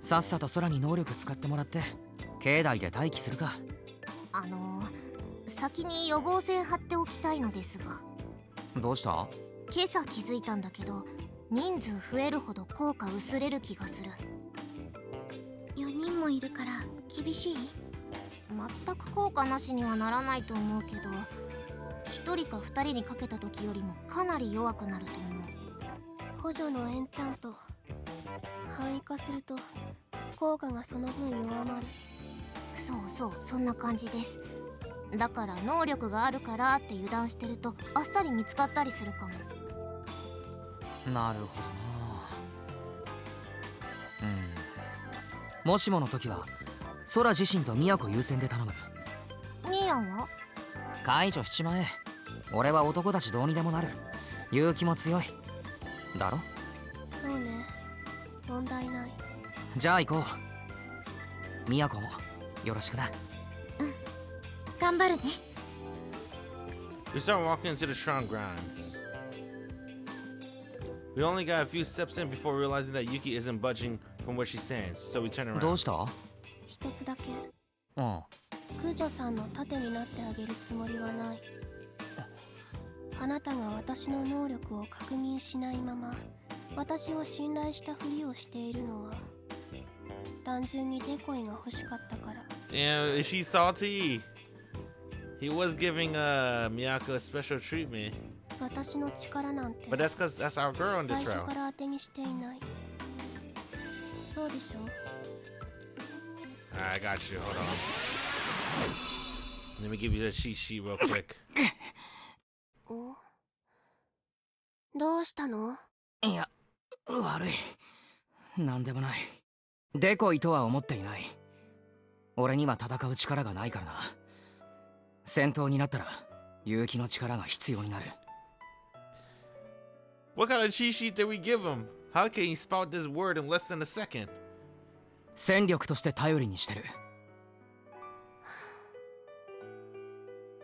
[SPEAKER 4] さっさと空に能力使ってもらって境内で待機するか。
[SPEAKER 3] 先に予防線張っておきたいのですが。
[SPEAKER 4] どうした？
[SPEAKER 3] 今朝気づいたんだけど、人数増えるほど効果薄れる気がする。4人もいるから厳しい？全く効果なしにはならないと思うけど、1人か2人にかけた時よりもかなり弱くなると思う。補助のエンチャント範囲化すると効果がその分弱まる。そうそう、そんな感じです。だから能力があるからって油断してるとあっさり見つかったりするかも。
[SPEAKER 4] なるほどな。もしもの時は空自身と都優先で頼む。
[SPEAKER 3] ミヤは
[SPEAKER 4] 解除しちまえ。俺は男だしどうにでもなる。勇気も強いだろ。
[SPEAKER 3] そうね、問題ない。
[SPEAKER 4] じゃあ行こう。みやこもよろしくな。
[SPEAKER 3] 頑張るね。
[SPEAKER 1] We start walking into the shrine grounds. We only got a few steps in before realizing that Yuki isn't budging from where she stands, so we turn
[SPEAKER 4] どう
[SPEAKER 1] around.
[SPEAKER 4] した？
[SPEAKER 3] 一つだけ、
[SPEAKER 4] うん。
[SPEAKER 3] 駆除さんの盾になってあげるつもりはない。あなたが私の能力を確認しないまま私を信頼したふりをしているのは単純にデコイが欲しかったから。
[SPEAKER 1] Damn, is she salty? He was giving Miyako a special treatment.
[SPEAKER 3] 私の力なんて
[SPEAKER 1] But that's because that's our girl in
[SPEAKER 3] 最
[SPEAKER 1] this
[SPEAKER 3] 初
[SPEAKER 1] route.
[SPEAKER 3] から当てにしていない。そうでしょ？
[SPEAKER 1] Alright, I got you. Hold on. Let me give you the cheat sheet real quick.
[SPEAKER 3] お、どうしたの？
[SPEAKER 4] いや、悪い。なんでもない。デコイとは思っていない。俺には戦う力がないからな。戦闘になったら勇気の力が必要になる。
[SPEAKER 1] What kind of cheat sheet did we give him? How can he spout this word in less than a second?
[SPEAKER 4] 戦力として頼りにしてる。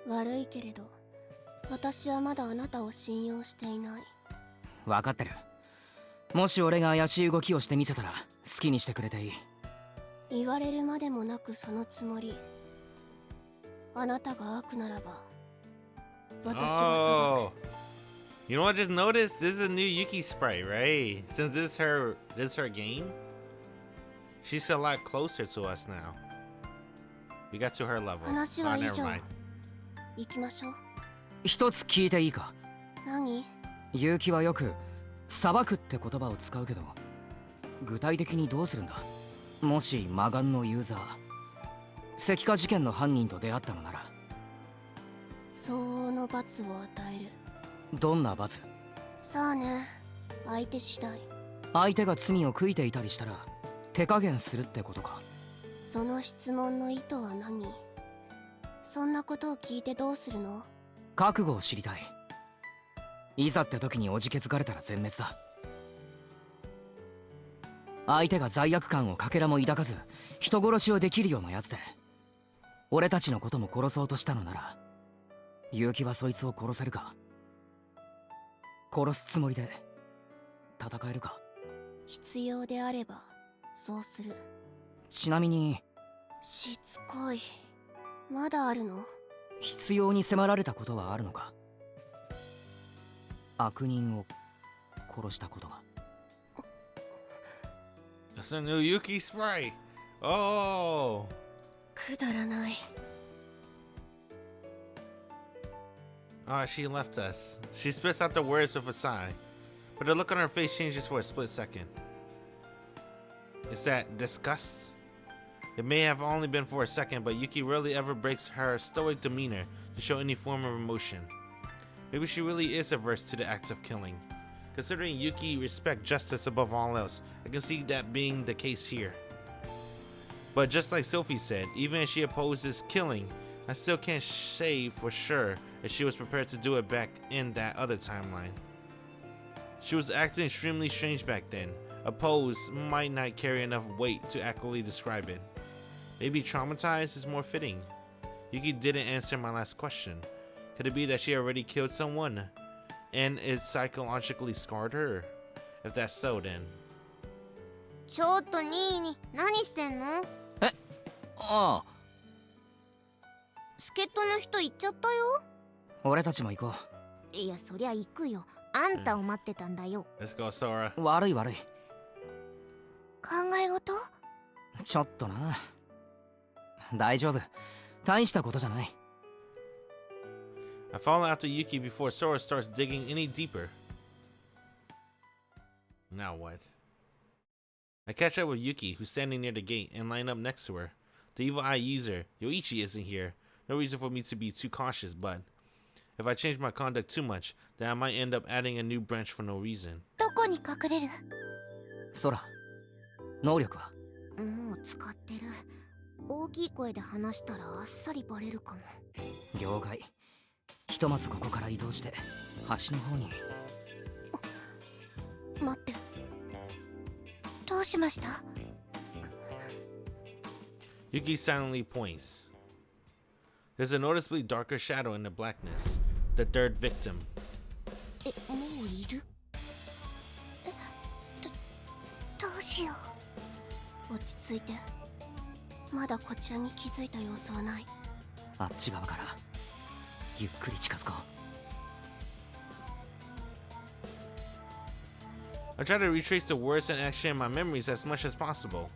[SPEAKER 3] 悪いけれど私はまだあなたを信用していない。
[SPEAKER 4] 分かってる。もし俺が怪しい動きをしてみせたら好きにしてくれていい。
[SPEAKER 3] 言われるまでもなくそのつもり。あなたが悪ならば私は
[SPEAKER 1] Oh, you know what I just noticed? This is a new Yuki sprite, right? Since this is her game, she's a lot closer to us now. We got to her level.
[SPEAKER 3] 話
[SPEAKER 1] Oh,
[SPEAKER 3] は以
[SPEAKER 1] never
[SPEAKER 3] 上。
[SPEAKER 1] mind.
[SPEAKER 3] 行きましょう。
[SPEAKER 4] 一つ聞いていいか？
[SPEAKER 3] 何？
[SPEAKER 4] 結城はよく裁くって言葉を使うけど、具体的にどうするんだ？もし魔眼のユーザー石化事件の犯人と出会ったのなら。
[SPEAKER 3] 相応の罰を与える。
[SPEAKER 4] どんな罰？
[SPEAKER 3] さあね、相手次第。
[SPEAKER 4] 相手が罪を悔いていたりしたら手加減するってことか。
[SPEAKER 3] その質問の意図は何？そんなことを聞いてどうするの？
[SPEAKER 4] 覚悟を知りたい。いざって時におじけづかれたら全滅だ。相手が罪悪感をかけらも抱かず人殺しをできるようなやつで俺たちのことも殺そうとしたのなら、結城はそいつを殺せるか？殺すつもりで戦えるか？
[SPEAKER 3] 必要であればそうする。
[SPEAKER 4] ちなみに
[SPEAKER 3] しつこい。まだあるの？
[SPEAKER 4] 必要に迫られたことはあるのか？悪人を殺したことが。
[SPEAKER 1] That's a new Yuki sprite. Oh.
[SPEAKER 3] くだらない。
[SPEAKER 1] Oh, she left us. She spits out the words with a sigh, but the look on her face changes for a split second. Is that disgust? It may have only been for a second, but Yuki rarely ever breaks her stoic demeanor to show any form of emotion. Maybe she really is averse to the act of killing. Considering Yuki respects justice above all else, I can see that being the case here. But just like Sophie said, even if she opposes killing, I still can't say for sure if she was prepared to do it back in that other timeline. She was acting extremely strange back then. Oppose might not carry enough weight to accurately describe it. Maybe traumatized is more fitting. Yuki didn't answer my last question. Could it be that she already killed someone and it psychologically scarred her? If that's so, then.
[SPEAKER 3] ちょっとニーニ、何してんの？
[SPEAKER 4] ああ、
[SPEAKER 3] 助っ人の人行っちゃったよ。
[SPEAKER 4] 俺たちも行こ
[SPEAKER 3] いや、そりゃ行くよ。あんたを待ってたんだよ。
[SPEAKER 1] Let's go, Sora.
[SPEAKER 4] う。悪い悪い。
[SPEAKER 3] 考え事？
[SPEAKER 4] ちょっとな。大丈夫。大したことじゃない。
[SPEAKER 1] I follow after Yuki before Sora starts digging any deeper. Now what? I catch up with Yuki, who's standing near the gate, and line up next to her. The evil eye user, Yoichi, isn't here. No reason for me to be too cautious, but if I change my conduct too much, then I might end up adding a new branch for no reason.
[SPEAKER 3] どこに隠れる？
[SPEAKER 4] ソラ、能力は？
[SPEAKER 3] もう使ってる。大きい声で話したらあっさりバレるかも。
[SPEAKER 4] 了解。ひとまずここから移動して橋の方に。
[SPEAKER 3] 待って。どうしました？
[SPEAKER 1] Yuki silently points. There's a noticeably darker shadow in the blackness. The third victim.
[SPEAKER 3] え、もういる？え、どうしよう。落ち着いて。まだこちらに気づいた様子はない。
[SPEAKER 4] あっち側からゆっくり近づこう。
[SPEAKER 1] I try to retrace the words and action in my memories as much as possible.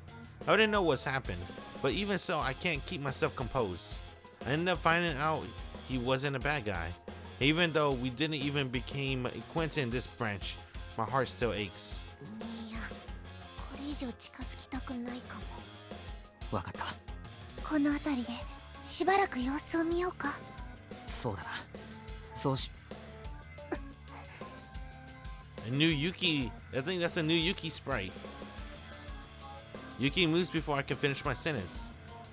[SPEAKER 1] I already know what's happened, but even so, I can't keep myself composed. I ended up finding out he wasn't a bad guy. Even though we didn't even become acquainted in this branch, my heart still aches.
[SPEAKER 3] いや、これ以上近づきたくないかも。
[SPEAKER 4] わかった。
[SPEAKER 3] この辺りでしばらく様子を見ようか。
[SPEAKER 4] そうだな。そうし。
[SPEAKER 1] A new Yuki. I think that's a new Yuki sprite. Yuki moves before I can finish my sentence.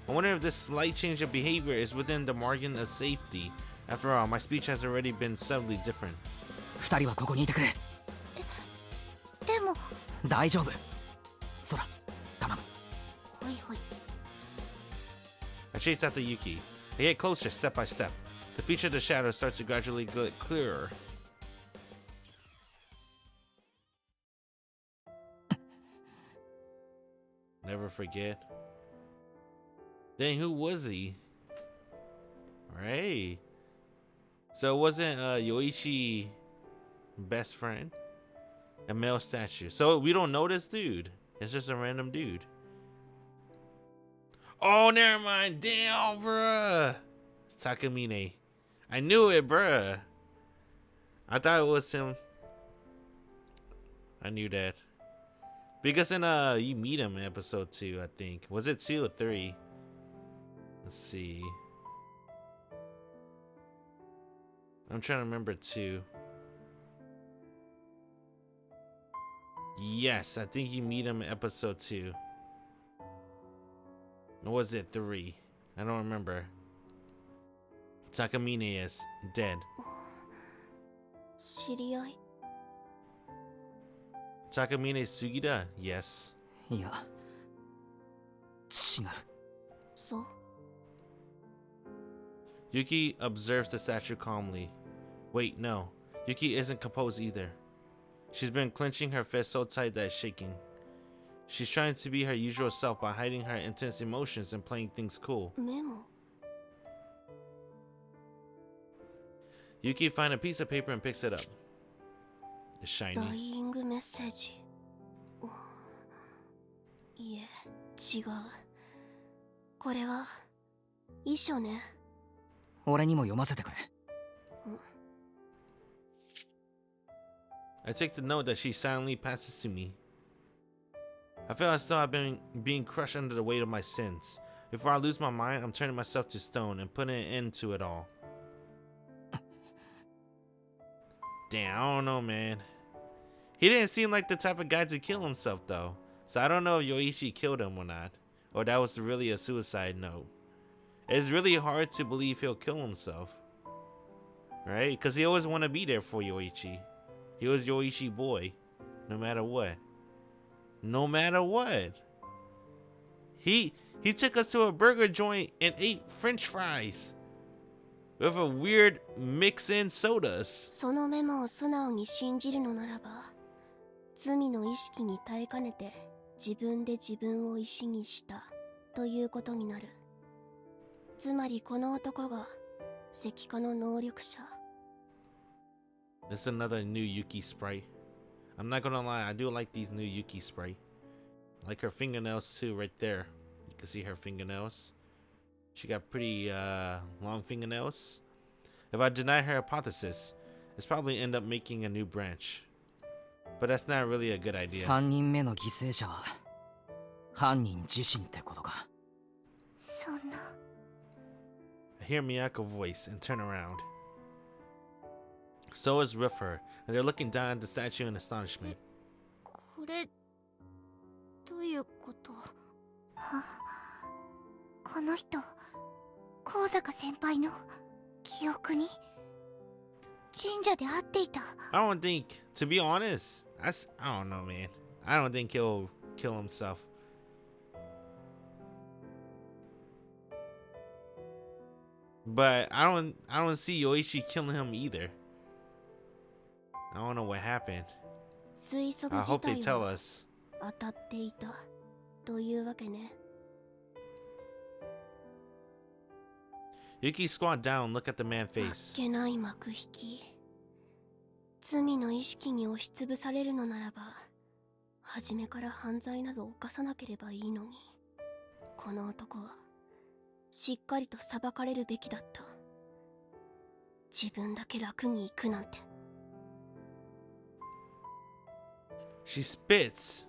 [SPEAKER 1] I wonder if this slight change of behavior is within the margin of safety. After all, my speech has already been subtly different.
[SPEAKER 4] 二人はここにいてくれ。
[SPEAKER 3] でも。
[SPEAKER 4] 大丈夫。空、頼む。
[SPEAKER 3] ほいほい。
[SPEAKER 1] I chase after Yuki. I get closer step by step. The feature of the shadow starts to gradually get clearer. Never forget. Dang, who was he? Right. So it wasn't Yoichi best friend? A male statue. So we don't know this dude. It's just a random dude. Oh, never mind. Damn, bruh. It's Takamine. I knew it, bruh. I thought it was him. I knew that. Because in you meet him in episode 2, I think. Was it 2 or 3? Let's see. I'm trying to remember 2. Yes, I think you meet him in episode 2. Or was it 3? I don't remember. Takamine is dead.
[SPEAKER 3] 知り合い。
[SPEAKER 1] Takamine Sugida? Yes.
[SPEAKER 4] いや、違う。
[SPEAKER 3] そう。
[SPEAKER 1] Yuki observes the statue calmly. Wait, no. Yuki isn't composed either. She's been clenching her fist so tight that it's shaking. She's trying to be her usual self by hiding her intense emotions and playing things cool.
[SPEAKER 3] メモ。
[SPEAKER 1] Yuki finds a piece of paper and picks it up. It's shiny.
[SPEAKER 3] ダイイングメッセージ。いえ、違う。これは遺書ね。
[SPEAKER 4] 俺にも読ませてくれ。
[SPEAKER 1] I take the note that she silently passes to me. I feel as though I've been being crushed under the weight of my sins. Before I lose my mind, I'm turning myself to stone and putting an end to it all. Damn, I don't know, man. He didn't seem like the type of guy to kill himself, though. So I don't know if Yoichi killed him or not. Or that was really a suicide note. It's really hard to believe he'll kill himself. Right? Because he always want to be there for Yoichi. He was Yoichi boy. No matter what. No matter what. He took us to a burger joint and ate French fries. With a weird mix-in sodas.
[SPEAKER 3] そのメモを素直に信じるのならば、罪の意識に耐えかねて自分で自分を石にしたということになる。つまりこの男が石化の能力者。
[SPEAKER 1] This is another new Yuki sprite. I'm not gonna lie, I do like these new Yuki sprite. I like her fingernails too, right there. You can see her fingernails. She got pretty long fingernails. If I deny her hypothesis, it's probably end up making a new branch. But that's not really a good idea.
[SPEAKER 4] 3人目の犠牲者は犯人自身ってことか。
[SPEAKER 3] そんな。
[SPEAKER 1] I hear Miyako voice and turn around. So is with her, and they're looking down at the statue in astonishment.
[SPEAKER 3] これどういうこと？この人、高坂先輩の記憶に神社で会っていた。
[SPEAKER 1] I don't think, to be honest, I don't know, man. I don't think he'll kill himself. But I don't see Yoichi killing him either. I don't know what happened.
[SPEAKER 3] 推測
[SPEAKER 1] I
[SPEAKER 3] 自
[SPEAKER 1] hope they
[SPEAKER 3] 体
[SPEAKER 1] tell
[SPEAKER 3] は
[SPEAKER 1] us.
[SPEAKER 3] 当たっていたというわけね。
[SPEAKER 1] Yuki squat down and look at the man's
[SPEAKER 3] あっ
[SPEAKER 1] face.
[SPEAKER 3] けない幕引き。罪の意識に押しつぶされるのならば、初めから犯罪など犯さなければいいのに、この男はしっかりと裁かれるべきだった。自分だけ楽に行くなんて。
[SPEAKER 1] She spits.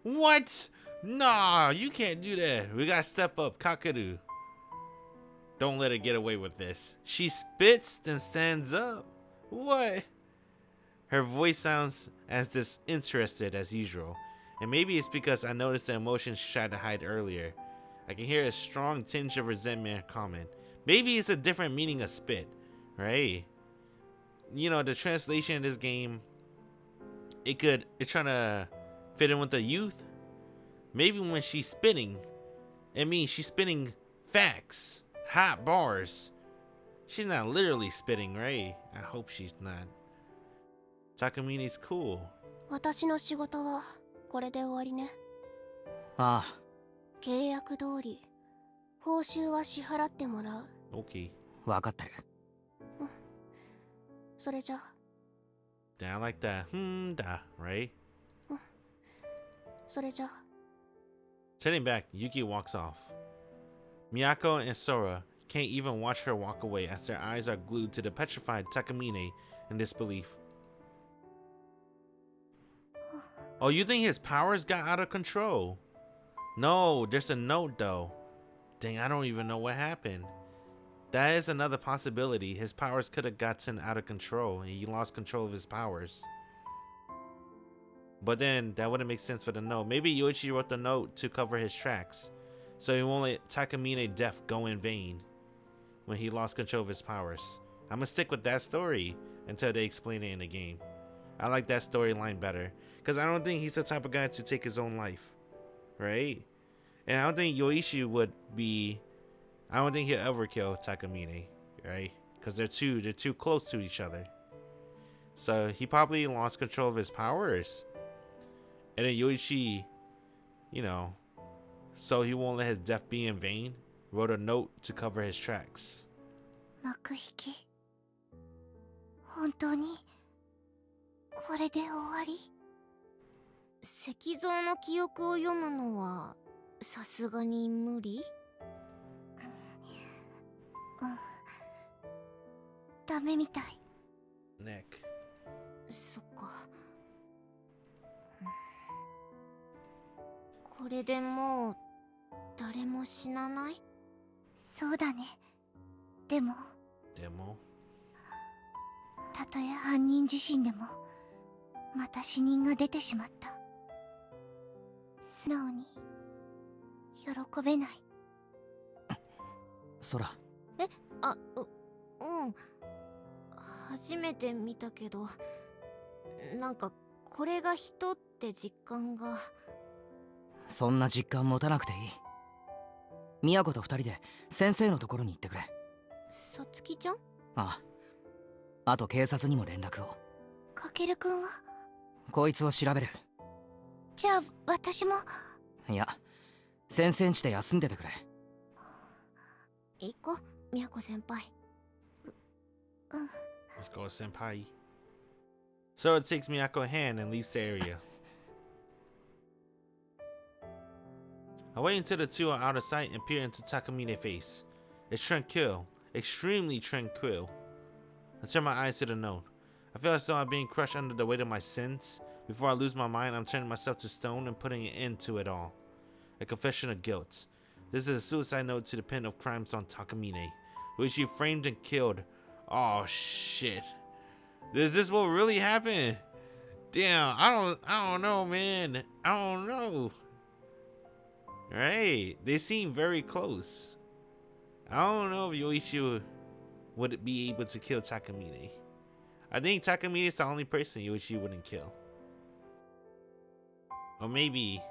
[SPEAKER 1] What? Nah, you can't do that. We gotta step up, Kakeru. Don't let her get away with this. She spits, then stands up. What? Her voice sounds as disinterested as usual. And maybe it's because I noticed the emotion she tried to hide earlier. I can hear a strong tinge of resentment comment. Maybe it's a different meaning of spit, right? You know, the translation of this game, it's trying to fit in with the youth. Maybe when she's spitting, it means she's spitting facts, hot bars. She's not literally spitting, right? I hope she's not. Takamine's cool.
[SPEAKER 3] 私の仕事はこれで終わりね。
[SPEAKER 4] ああ、
[SPEAKER 3] 契約通り報酬は支払ってもらう。
[SPEAKER 1] Okay.
[SPEAKER 4] 分かってる。
[SPEAKER 3] それじゃ。
[SPEAKER 1] Down like that. Da, right?
[SPEAKER 3] それじゃ。
[SPEAKER 1] Turning back, Yuki walks off. Miyako and Sora can't even watch her walk away as their eyes are glued to the petrified Takamine in disbelief. Oh, you think his powers got out of control? No, there's a note though. Dang, I don't even know what happened. That is another possibility. His powers could have gotten out of control and he lost control of his powers. But then that wouldn't make sense for the note. Maybe Yoichi wrote the note to cover his tracks, so he won't let Takamine death go in vain when he lost control of his powers. I'm gonna stick with that story until they explain it in the game. I like that storyline better, because I don't think he's the type of guy to take his own life, right? And I don't think Yoichi would be, I don't think he'll ever kill Takamine, right? Because they're too close to each other. So he probably lost control of his powers. And then Yoichi, you know, so he won't let his death be in vain, wrote a note to cover his tracks.
[SPEAKER 3] 幕引き。本当にこれで終わり？石像の記憶を読むのはさすがに無理？ダメみたい。
[SPEAKER 1] Neck.
[SPEAKER 3] そっか。これでもう誰も死なない？そうだね。でも
[SPEAKER 1] Demo.
[SPEAKER 3] たとえ犯人自身でもまた死人が出てしまった。素直に喜べない。
[SPEAKER 4] 空。
[SPEAKER 3] うん。初めて見たけど、なんかこれが人って実感が。
[SPEAKER 4] そんな実感持たなくていい。宮子と二人で先生のところに行ってくれ。
[SPEAKER 3] さつきちゃん？
[SPEAKER 4] ああ。あと警察にも連絡を。
[SPEAKER 3] かけるくんは？
[SPEAKER 4] こいつを調べる。
[SPEAKER 3] じゃあ私も。
[SPEAKER 4] いや、先生んちで休んでてくれ。
[SPEAKER 3] 行こう、宮子先輩。
[SPEAKER 1] Let's go, senpai. So it takes Miyako's hand and leaves the area. I wait until the two are out of sight and peer into Takamine's face. It's tranquil, extremely tranquil. I turn my eyes to the note. I feel as though I'm being crushed under the weight of my sins. Before I lose my mind, I'm turning myself to stone and putting an end to it all. A confession of guilt. This is a suicide note to the pen of crimes on Takamine, which she framed and killed. Oh shit. Is this what really happened? Damn, I don't know, man. I don't know. Right, they seem very close. I don't know if Yoichi would be able to kill Takamine. I think Takamine is the only person Yoichi wouldn't kill. Or maybe,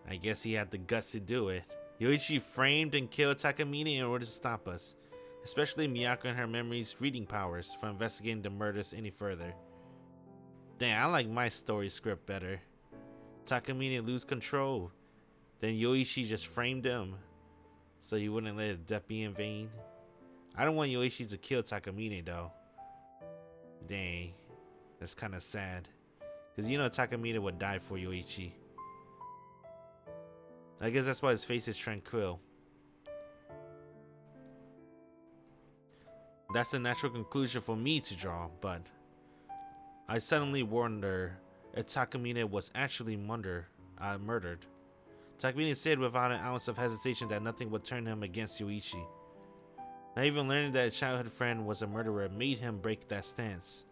[SPEAKER 1] I guess he had the guts to do it. Yoichi framed and killed Takamine in order to stop us. especially Miyako and her memory's reading powers for investigating the murders any further. Damn, I like my story script better. Takamine lose control. Then Yoichi just framed him so he wouldn't let his death be in vain. I don't want Yoichi to kill Takamine though. Dang, that's kind of sad. Because you know Takamine would die for Yoichi. I guess that's why his face is tranquil. That's the natural conclusion for me to draw, but I suddenly wonder if Takamine was actually murdered. Takamine said without an ounce of hesitation that nothing would turn him against Yoichi. Not even learning that his childhood friend was a murderer made him break that stance.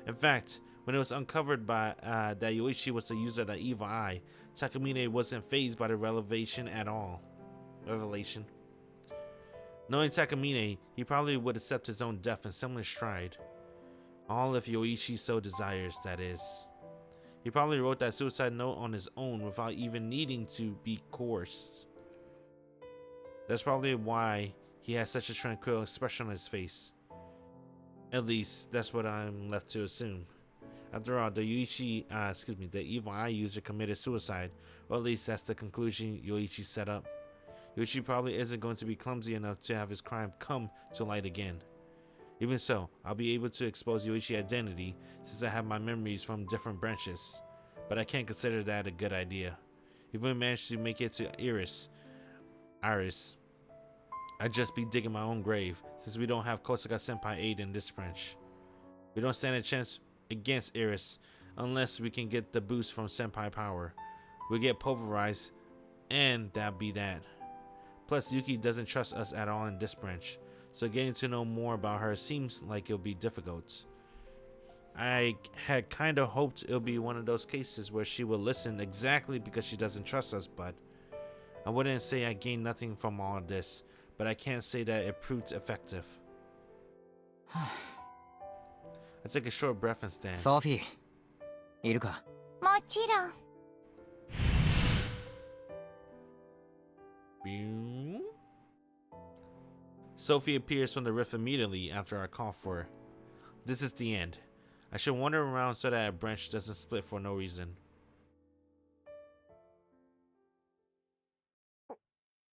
[SPEAKER 1] In fact, when it was uncovered by that Yoichi was the user of the evil eye, Takamine wasn't fazed by the revelation at all. Knowing Takamine, he probably would accept his own death in similar stride. All if Yoichi so desires, that is. He probably wrote that suicide note on his own without even needing to be coerced. That's probably why he has such a tranquil expression on his face. At least, that's what I'm left to assume. After all, the evil eye user committed suicide, or at least that's the conclusion Yoichi set up. Yoichi probably isn't going to be clumsy enough to have his crime come to light again. Even so, I'll be able to expose Yoichi's identity since I have my memories from different branches. But I can't consider that a good idea. If we manage to make it to Iris, I'd just be digging my own grave since we don't have Kosaka Senpai aid in this branch. We don't stand a chance against Iris unless we can get the boost from Senpai power. We'll get pulverized and that'll be that. Plus, Yuki doesn't trust us at all in this branch, so getting to know more about her seems like it'll be difficult. I had kind of hoped it'll be one of those cases where she will listen exactly because she doesn't trust us, but I wouldn't say I gained nothing from all of this, but I can't say that it proved effective. I take a short breath and stand.
[SPEAKER 4] Sophie, いるか?
[SPEAKER 2] もちろん。
[SPEAKER 1] Sophie appears from the rift immediately after I call for her. This is the end. I should wander around so that a branch doesn't split for no reason.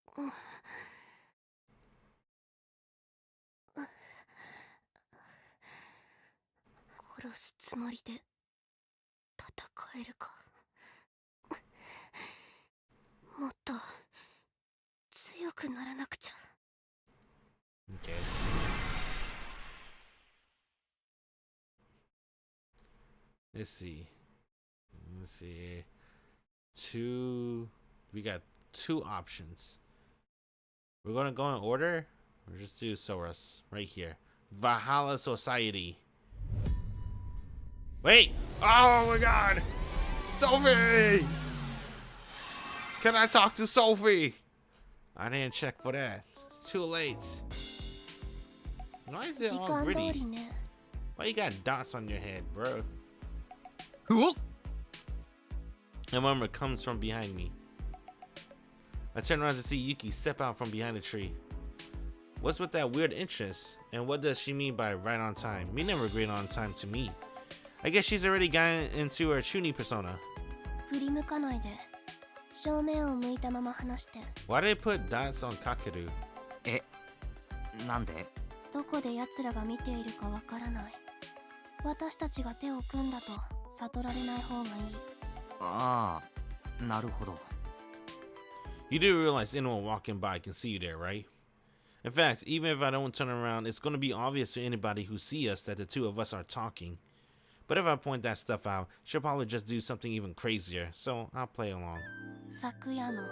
[SPEAKER 1] Okay. Let's see. We got two options. We're gonna go in order. We'll just do Soros right here. Valhalla Society. Wait! Oh my god! Sophie! Can I talk to Sophie? I didn't check for that. It's too late. Why is it all gritty? Why you got dots on your head, bro? A murmur comes from behind me. I turn around to see Yuki step out from behind the tree. What's with that weird interest? And what does she mean by right on time? Me never agreed on time to me. I guess she's already gotten into her Chunin persona. Why did they put dots on Kakeru?
[SPEAKER 4] なんで?
[SPEAKER 3] どこで奴らが見ているかわからない。私たちが手を組んだと悟られない方がいい。
[SPEAKER 4] ああ、なるほど。
[SPEAKER 1] You do realize anyone walking by can see you there, right? In fact, even if I don't turn around, it's going to be obvious to anybody who sees us that the two of us are talking. But if I point that stuff out, she'll probably just do something even crazier, so I'll play along.
[SPEAKER 3] 昨夜の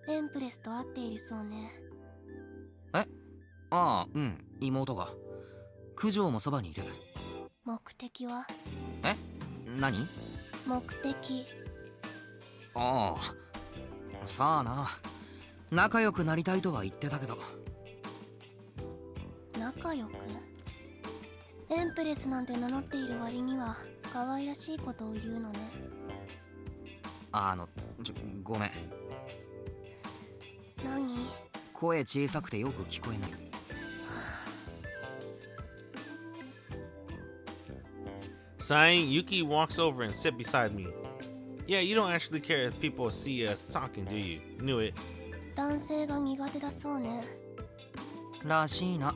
[SPEAKER 3] エンプレスと会っているそうね。
[SPEAKER 4] え? ああ、うん、妹が。九条もそばにいる。
[SPEAKER 3] 目的は?
[SPEAKER 4] え? 何?
[SPEAKER 3] 目的。
[SPEAKER 4] ああ、さあな。仲良くなりたいとは言ってたけど。
[SPEAKER 3] 仲良く？エンプレスなんて名乗っている割には可愛らしいことを言うのね。
[SPEAKER 4] ごめん。
[SPEAKER 3] 何？
[SPEAKER 4] 声小さくてよく聞こえない。
[SPEAKER 1] Sighing, Yuki walks over and sits beside me. Yeah, you don't actually care if people see us talking, do you? Knew it.
[SPEAKER 3] 男性が苦手だそうね。
[SPEAKER 4] らしいな。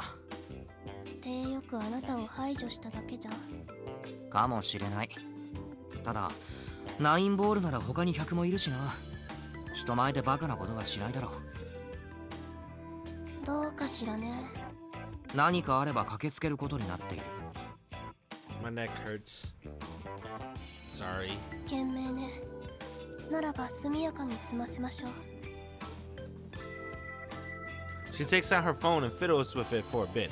[SPEAKER 3] 手よくあなたを排除しただけじゃん。
[SPEAKER 4] かもしれない。ただナインボールなら他に100もいるしな。人前でバカなことはしないだろう。
[SPEAKER 3] どうかしらね。
[SPEAKER 4] 何かあれば駆けつけることになっている。
[SPEAKER 1] My neck hurts. Sorry.
[SPEAKER 3] 懸命ね。ならば速やかに済ませましょう。
[SPEAKER 1] She takes out her phone and fiddles with it for a bit.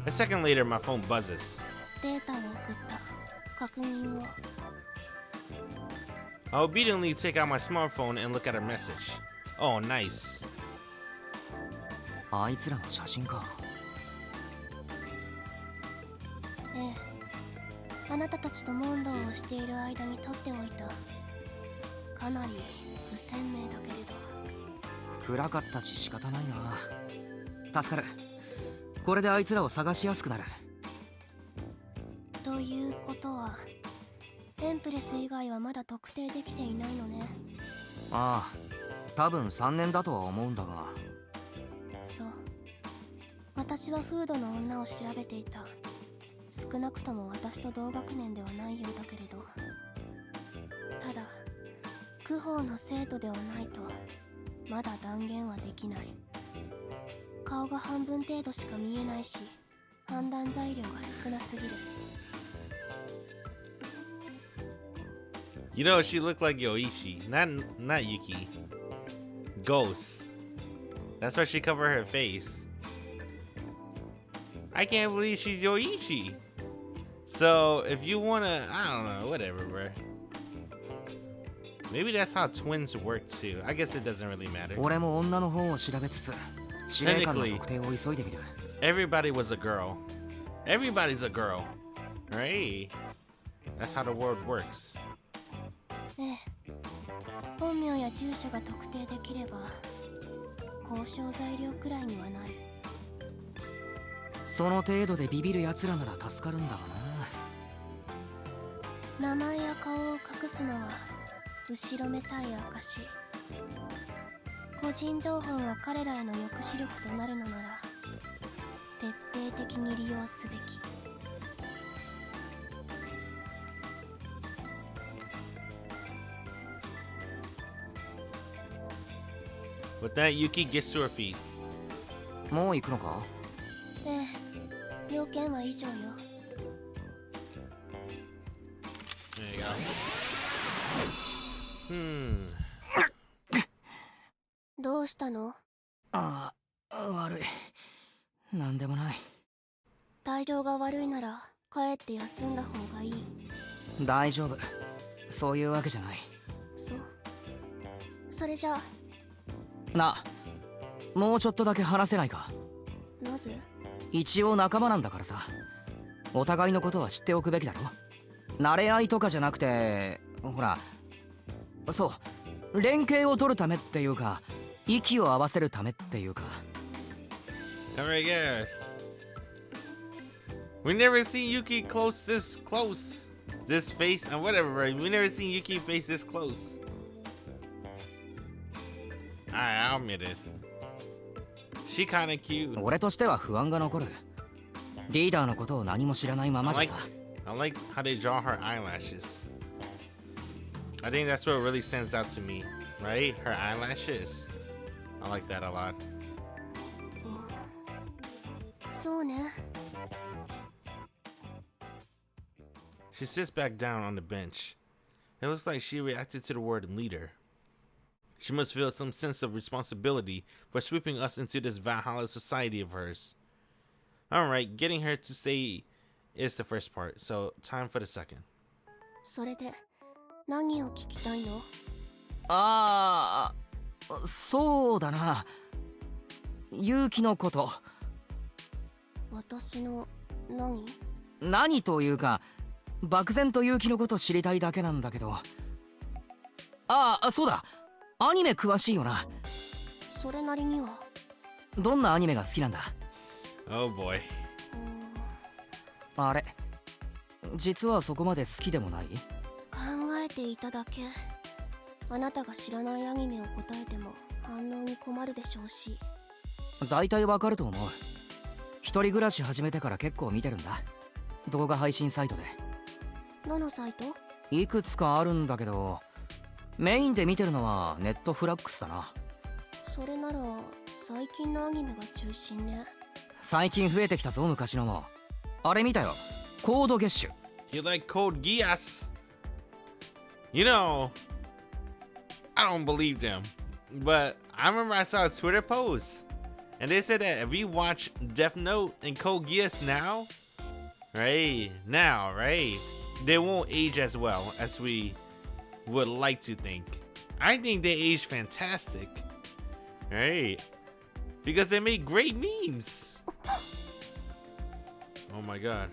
[SPEAKER 1] A second later, my phone buzzes.
[SPEAKER 3] データを送った。確認を。
[SPEAKER 1] I obediently take out my smartphone and look at her message. Oh, nice.
[SPEAKER 4] あいつらの写真か。
[SPEAKER 3] ええ。あなたたちと問答をしている間に撮っておいた。かなり不鮮明だけれど。
[SPEAKER 4] 暗かったし仕方ないな。助かる。これであいつらを探しやすくなる。
[SPEAKER 3] ということはエンプレス以外はまだ特定できていないのね。
[SPEAKER 4] ああ、多分3年だとは思うんだが。
[SPEAKER 3] そう。私はフードの女を調べていた。少なくとも私と同学年ではないようだけれど。ただクホの生徒ではないとまだ断言はできない。顔が半分程度しか見えないし、判断材料が少なすぎる。
[SPEAKER 1] You know, she looked like Yoichi, not Yuki. Ghost. That's why she covered her face. I can't believe she's Yoichi. So, if you wanna, I don't know, whatever, bro. Maybe that's how twins work too. I guess it doesn't really matter.
[SPEAKER 4] 俺も女の方を調べつつ、司令官の特定を急いでみる。
[SPEAKER 1] Everybody was a girl. Everybody's a girl. Right? That's how the world works.
[SPEAKER 3] ええ。本名や住所が特定できれば交渉材料くらいにはなる。
[SPEAKER 4] その程度でビビる奴らなら助かるんだが
[SPEAKER 3] な。名前や顔を隠すのは後ろめたい証。個人情報が彼らへの抑止力となるのなら徹底的に利用すべき。
[SPEAKER 1] With that, Yuki gets to her feet.
[SPEAKER 4] もう行くのか？
[SPEAKER 3] ええ、要件は以上よ。
[SPEAKER 1] There you go.
[SPEAKER 3] どうしたの？
[SPEAKER 4] ああ、悪い。なんでもない。
[SPEAKER 3] 体調が悪いなら帰って休んだ方がいい。
[SPEAKER 4] 大丈夫。そういうわけじゃない。
[SPEAKER 3] そう。それじゃあ。
[SPEAKER 4] な、もうちょっとだけ話せないか？
[SPEAKER 3] なぜ？
[SPEAKER 4] 一応仲間なんだからさ。お互いのことは知っておくべきだろ。慣れ合いとかじゃなくて、ほら、そう、連携を取るためっていうか、息を合わせるためっていうか。
[SPEAKER 1] Alright, yeah. We never seen Yuki this close. This face and whatever, right? We never seen Yuki face this close. Alright, I'll admit it. She kinda cute.
[SPEAKER 4] 俺としては不安が残る。リーダーのことを何も知らないままじゃさ。
[SPEAKER 1] I like how they draw her eyelashes. I think that's what really stands out to me, right? Her eyelashes. I like that a lot.
[SPEAKER 3] そうね。
[SPEAKER 1] She sits back down on the bench. It looks like she reacted to the word leader. She must feel some sense of responsibility for sweeping us into this Valhalla society of hers. Alright, getting her to stay is the first part, so time for the second.
[SPEAKER 3] それで何を聞きたいの？
[SPEAKER 4] ああ、そうだな。勇気のこと。
[SPEAKER 3] 私の何？
[SPEAKER 4] 何というか、漠然と勇気のこと知りたいだけなんだけど。ああ、そうだ。アニメ詳しいよな。
[SPEAKER 3] それなりには。
[SPEAKER 4] どんなアニメが好きなんだ？
[SPEAKER 1] Oh boy.
[SPEAKER 4] あれ、実はそこまで好きでもない。
[SPEAKER 3] 考えていただけ。あなたが知らないアニメを答えても反応に困るでしょうし。
[SPEAKER 4] 大体わかると思う。一人暮らし始めてから結構見てるんだ。動画配信サイトで。
[SPEAKER 3] どのサイト？
[SPEAKER 4] いくつかあるんだけど、メインで見てるのはネットフラックスだな。
[SPEAKER 3] それなら最近のアニメが中心ね。
[SPEAKER 4] 最近増えてきたぞ、昔のも。あれ見たよ、コードゲッシュ。
[SPEAKER 1] You like Code Geass? You know, I don't believe them, but I remember I saw a Twitter post, and they said that if we watch Death Note and Code Geass now, right, they won't age as well as we would like to think. I think they age fantastic, right? Because they make great memes. Oh my god.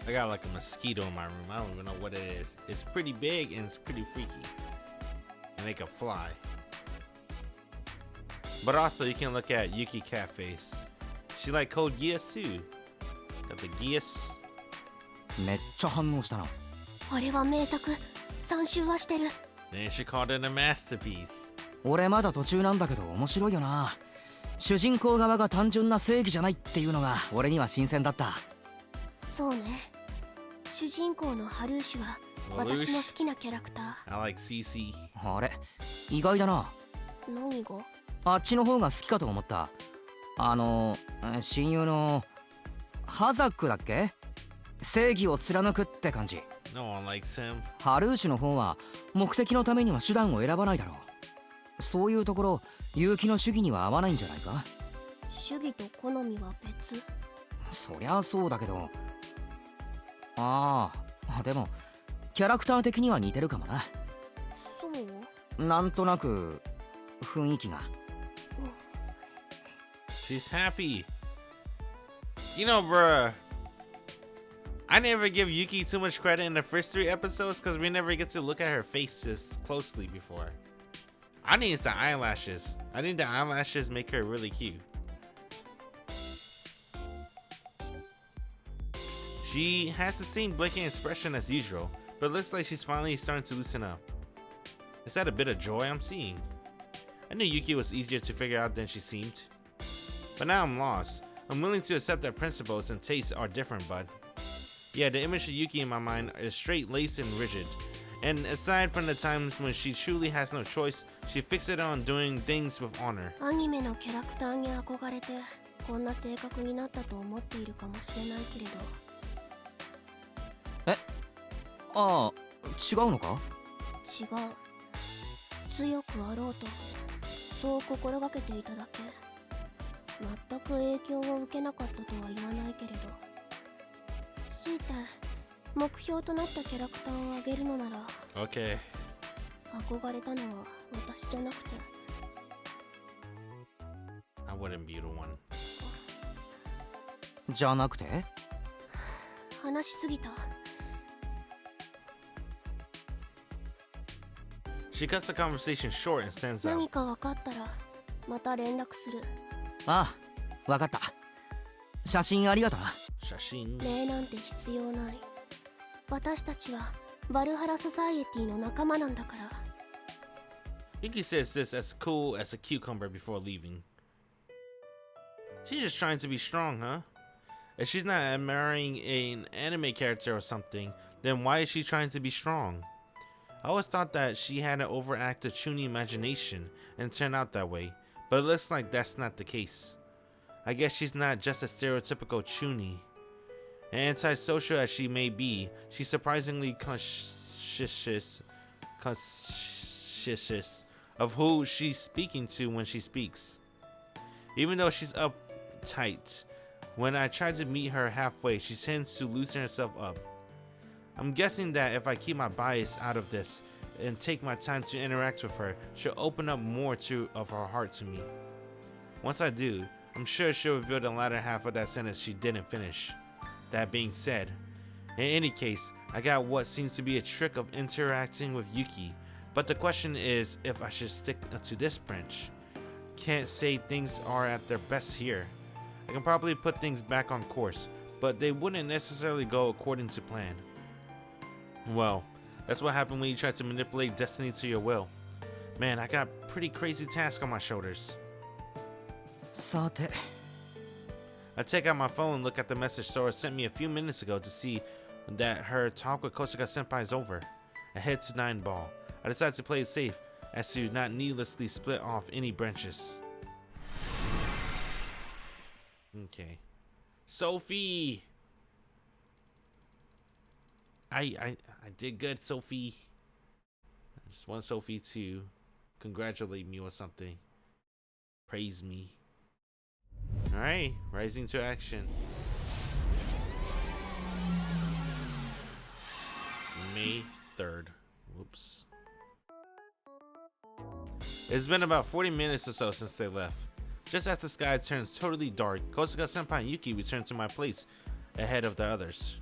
[SPEAKER 1] I got like a mosquito in my room. I don't even know what it is. It's pretty big and it's pretty freaky. And they can fly. But also you can look at Yuki cat face. She like Code Geass too. Got the Geass.
[SPEAKER 4] めっちゃ反応したな。
[SPEAKER 3] あれは名作。3周はしてる。
[SPEAKER 1] Then she called it a masterpiece.
[SPEAKER 4] 俺まだ途中なんだけど面白いよな。主人公側が単純な正義じゃないっていうのが俺には新鮮だった。
[SPEAKER 3] そうね。主人公のハルーシュは私の好きなキャラクター。
[SPEAKER 1] I like CC.
[SPEAKER 4] あれ、意外だな。
[SPEAKER 3] 何が？
[SPEAKER 4] あっちの方が好きかと思った。親友のハザックだっけ？正義を貫くって感じ。
[SPEAKER 1] No one likes him.
[SPEAKER 4] ハルーシュの方は目的のためには手段を選ばないだろう。そういうところ結城の主義には合わないんじゃないか。
[SPEAKER 3] 主義と好みは別。
[SPEAKER 4] そりゃそうだけど。でもキャラクター的には似てるかもな。
[SPEAKER 3] そう？
[SPEAKER 4] なんとなく雰囲気が。
[SPEAKER 1] She's happy. You know, bruh, I never give Yuki too much credit in the first 3 episodes because we never get to look at her face this closely before. I need the eyelashes. I think the eyelashes make her really cute. She has the same blinking expression as usual, but it looks like she's finally starting to loosen up. Is that a bit of joy I'm seeing? I knew Yuki was easier to figure out than she seemed. But now I'm lost. I'm willing to accept that principles and tastes are different, bud. Yeah, the image of Yuki in my mind is straight-laced and rigid. And aside from the times when she truly has no choice, she fixated on doing things with honor.
[SPEAKER 3] アニメのキャラクターに憧れてこんな性格になったと思っているかもしれないけれど。
[SPEAKER 4] 違うのか？
[SPEAKER 3] 違う。強くあろうとそう心がけていただけ。全く影響を受けなかったとは言わないけれど、強いて目標となったキャラクターを上げるのなら、
[SPEAKER 1] Okay.
[SPEAKER 3] 憧れたのは私じゃなくて。
[SPEAKER 1] I wouldn't be the one.
[SPEAKER 4] じゃなくて？
[SPEAKER 3] 話しすぎた。
[SPEAKER 1] She cuts the conversation short and sends out.
[SPEAKER 3] 何か分かったらまた連絡する。
[SPEAKER 4] ああ、わかった。写真ありがとな。
[SPEAKER 1] Shashin.
[SPEAKER 3] 礼なんて必要ない。私たちはバルハラソサイエティの仲間なんだから。
[SPEAKER 1] Yuki says this as cool as a cucumber before leaving. She's just trying to be strong, huh? If she's not admiring an anime character or something, then why is she trying to be strong? I always thought that she had an overactive Chunin imagination and turned out that way, but it looks like that's not the case. I guess she's not just a stereotypical Chunin. Antisocial as she may be, she's surprisingly conscientious of who she's speaking to when she speaks. Even though she's uptight, when I try to meet her halfway, she tends to loosen herself up. I'm guessing that if I keep my bias out of this and take my time to interact with her, she'll open up more of her heart to me. Once I do, I'm sure she'll reveal the latter half of that sentence she didn't finish. That being said, in any case, I got what seems to be a trick of interacting with Yuki, but the question is if I should stick to this branch. can't say things are at their best here. I can probably put things back on course, but they wouldn't necessarily go according to plan. Well, that's what happened when you try to manipulate destiny to your will. Man, I got pretty crazy task on my shoulders.
[SPEAKER 4] さて
[SPEAKER 1] I take out my phone and look at the message Sora sent me a few minutes ago to see that her talk with Kosuga Senpai is over. I head to 9 Ball. I decide to play it safe as to not needlessly split off any branches. Okay. Sophie! I did good, Sophie. I just want Sophie to congratulate me or something. Praise me. Alright, rising to action. May 3rd. Whoops. It's been about 40 minutes or so since they left. Just as the sky turns totally dark, Kosuga Senpai and Yuki return to my place ahead of the others.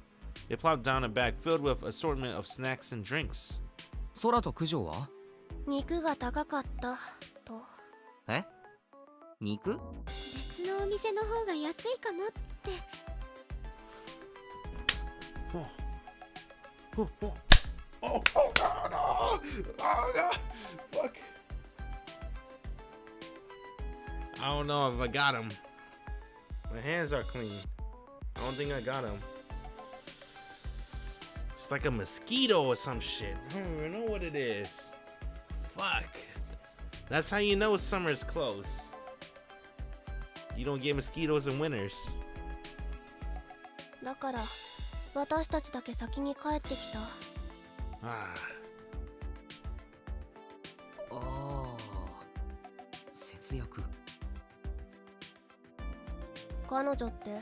[SPEAKER 1] They plop down a bag filled with assortment of snacks and drinks.
[SPEAKER 4] 空と九条は
[SPEAKER 3] 肉が高かったと。
[SPEAKER 4] え肉
[SPEAKER 3] 別のお店の方が安いかもって。
[SPEAKER 1] Oh god! Oh god! Fuck! I don't know if I got him. My hands are clean. I don't think I got him. It's like a mosquito or some shit. I don't even know what it is. Fuck. That's how you know summer's close. You don't get mosquitoes in winters.
[SPEAKER 3] だから私たちだけ先に帰ってきた。
[SPEAKER 1] Ah.
[SPEAKER 4] ああ節約
[SPEAKER 3] 彼女って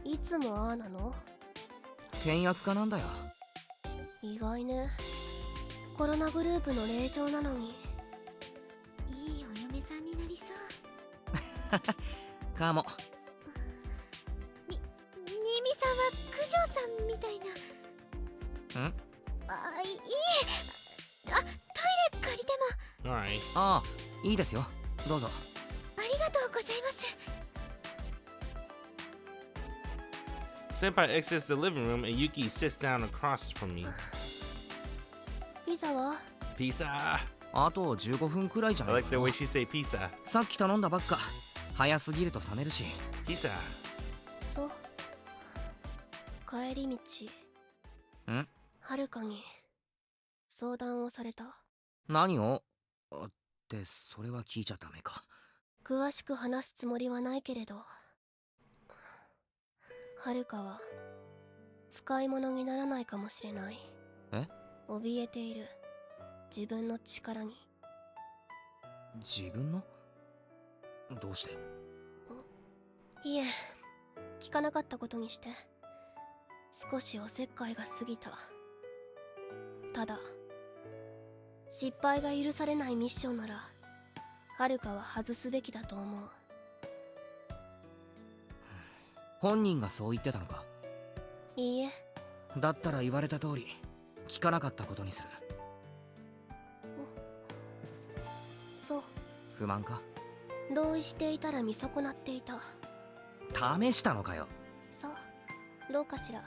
[SPEAKER 3] いつもああなの？
[SPEAKER 4] 倹約家なんだよ。
[SPEAKER 3] 意外ね。コロナグループの霊障なのに。いいお嫁さんになりそう。
[SPEAKER 4] かも。
[SPEAKER 3] 新見さんは九条さんみたいな。
[SPEAKER 4] ん？
[SPEAKER 3] あ、いいえ。あ、トイレ借りても。
[SPEAKER 1] Alright.
[SPEAKER 4] ああいいですよどうぞ。
[SPEAKER 3] ありがとうございます。
[SPEAKER 1] Senpai exits the living room and Yuki sits down across from me.
[SPEAKER 3] ピザは？
[SPEAKER 1] Pizza.
[SPEAKER 4] あと15分くらいじゃ
[SPEAKER 1] I
[SPEAKER 4] ない
[SPEAKER 1] like the way she say pizza.
[SPEAKER 4] さっき頼んだばっか早すぎると冷めるし。
[SPEAKER 1] Pizza.
[SPEAKER 3] そう。帰り道。
[SPEAKER 4] ん？
[SPEAKER 3] はるかに相談をされた。
[SPEAKER 4] 何をってそれは聞いちゃダメか。
[SPEAKER 3] 詳しく話すつもりはないけれど、はるかは使い物にならないかもしれない。
[SPEAKER 4] え？
[SPEAKER 3] 怯えている自分の力に。
[SPEAKER 4] 自分の？どうして？
[SPEAKER 3] いえ、聞かなかったことにして。少しおせっかいが過ぎた。ただ失敗が許されないミッションならはるかは外すべきだと思う。
[SPEAKER 4] 本人がそう言ってたのか？
[SPEAKER 3] いいえ。
[SPEAKER 4] だったら言われた通り聞かなかったことにする。
[SPEAKER 3] そう。
[SPEAKER 4] 不満か？
[SPEAKER 3] 同意していたら見損なっていた。
[SPEAKER 4] 試したのかよ。
[SPEAKER 3] さあ、どうかしら。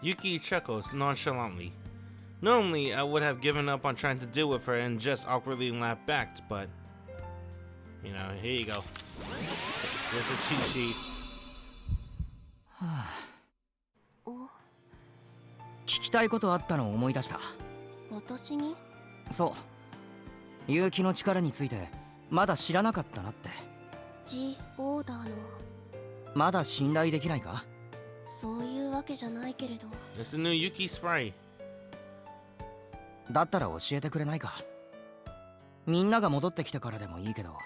[SPEAKER 1] Yuki chuckles nonchalantly. Normally, I would have given up on trying to deal with her and just awkwardly laughed back, but... You know, here you go. Here's a cheat sheet.
[SPEAKER 4] 聞きたいことあったのを思い出した。
[SPEAKER 3] 私に？
[SPEAKER 4] そう結城の力についてまだ知らなかったなって。
[SPEAKER 3] G オーダーの。
[SPEAKER 4] まだ信頼できないか？
[SPEAKER 3] そういうわけじゃないけれど。
[SPEAKER 1] It's the new Yuki spray.
[SPEAKER 4] だったら教えてくれないか？みんなが戻ってきてからでもいいけど。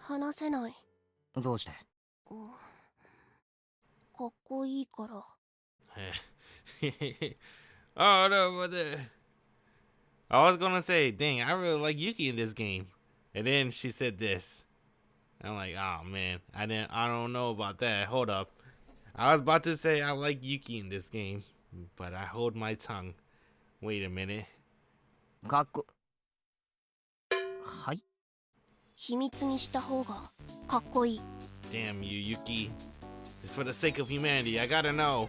[SPEAKER 3] 話せない。
[SPEAKER 4] どうして？
[SPEAKER 3] かっこいいから。
[SPEAKER 1] Oh no, but I was gonna say, dang, I really like Yuki in this game, and then she said this. I'm like, oh man, I don't know about that. Hold up, I was about to say I like Yuki in this game, but I hold my tongue. Wait a minute.
[SPEAKER 4] かっこはい。
[SPEAKER 3] 秘密にした方がかっこいい。
[SPEAKER 1] Damn you, Yuki. It's for the sake of humanity. I gotta know.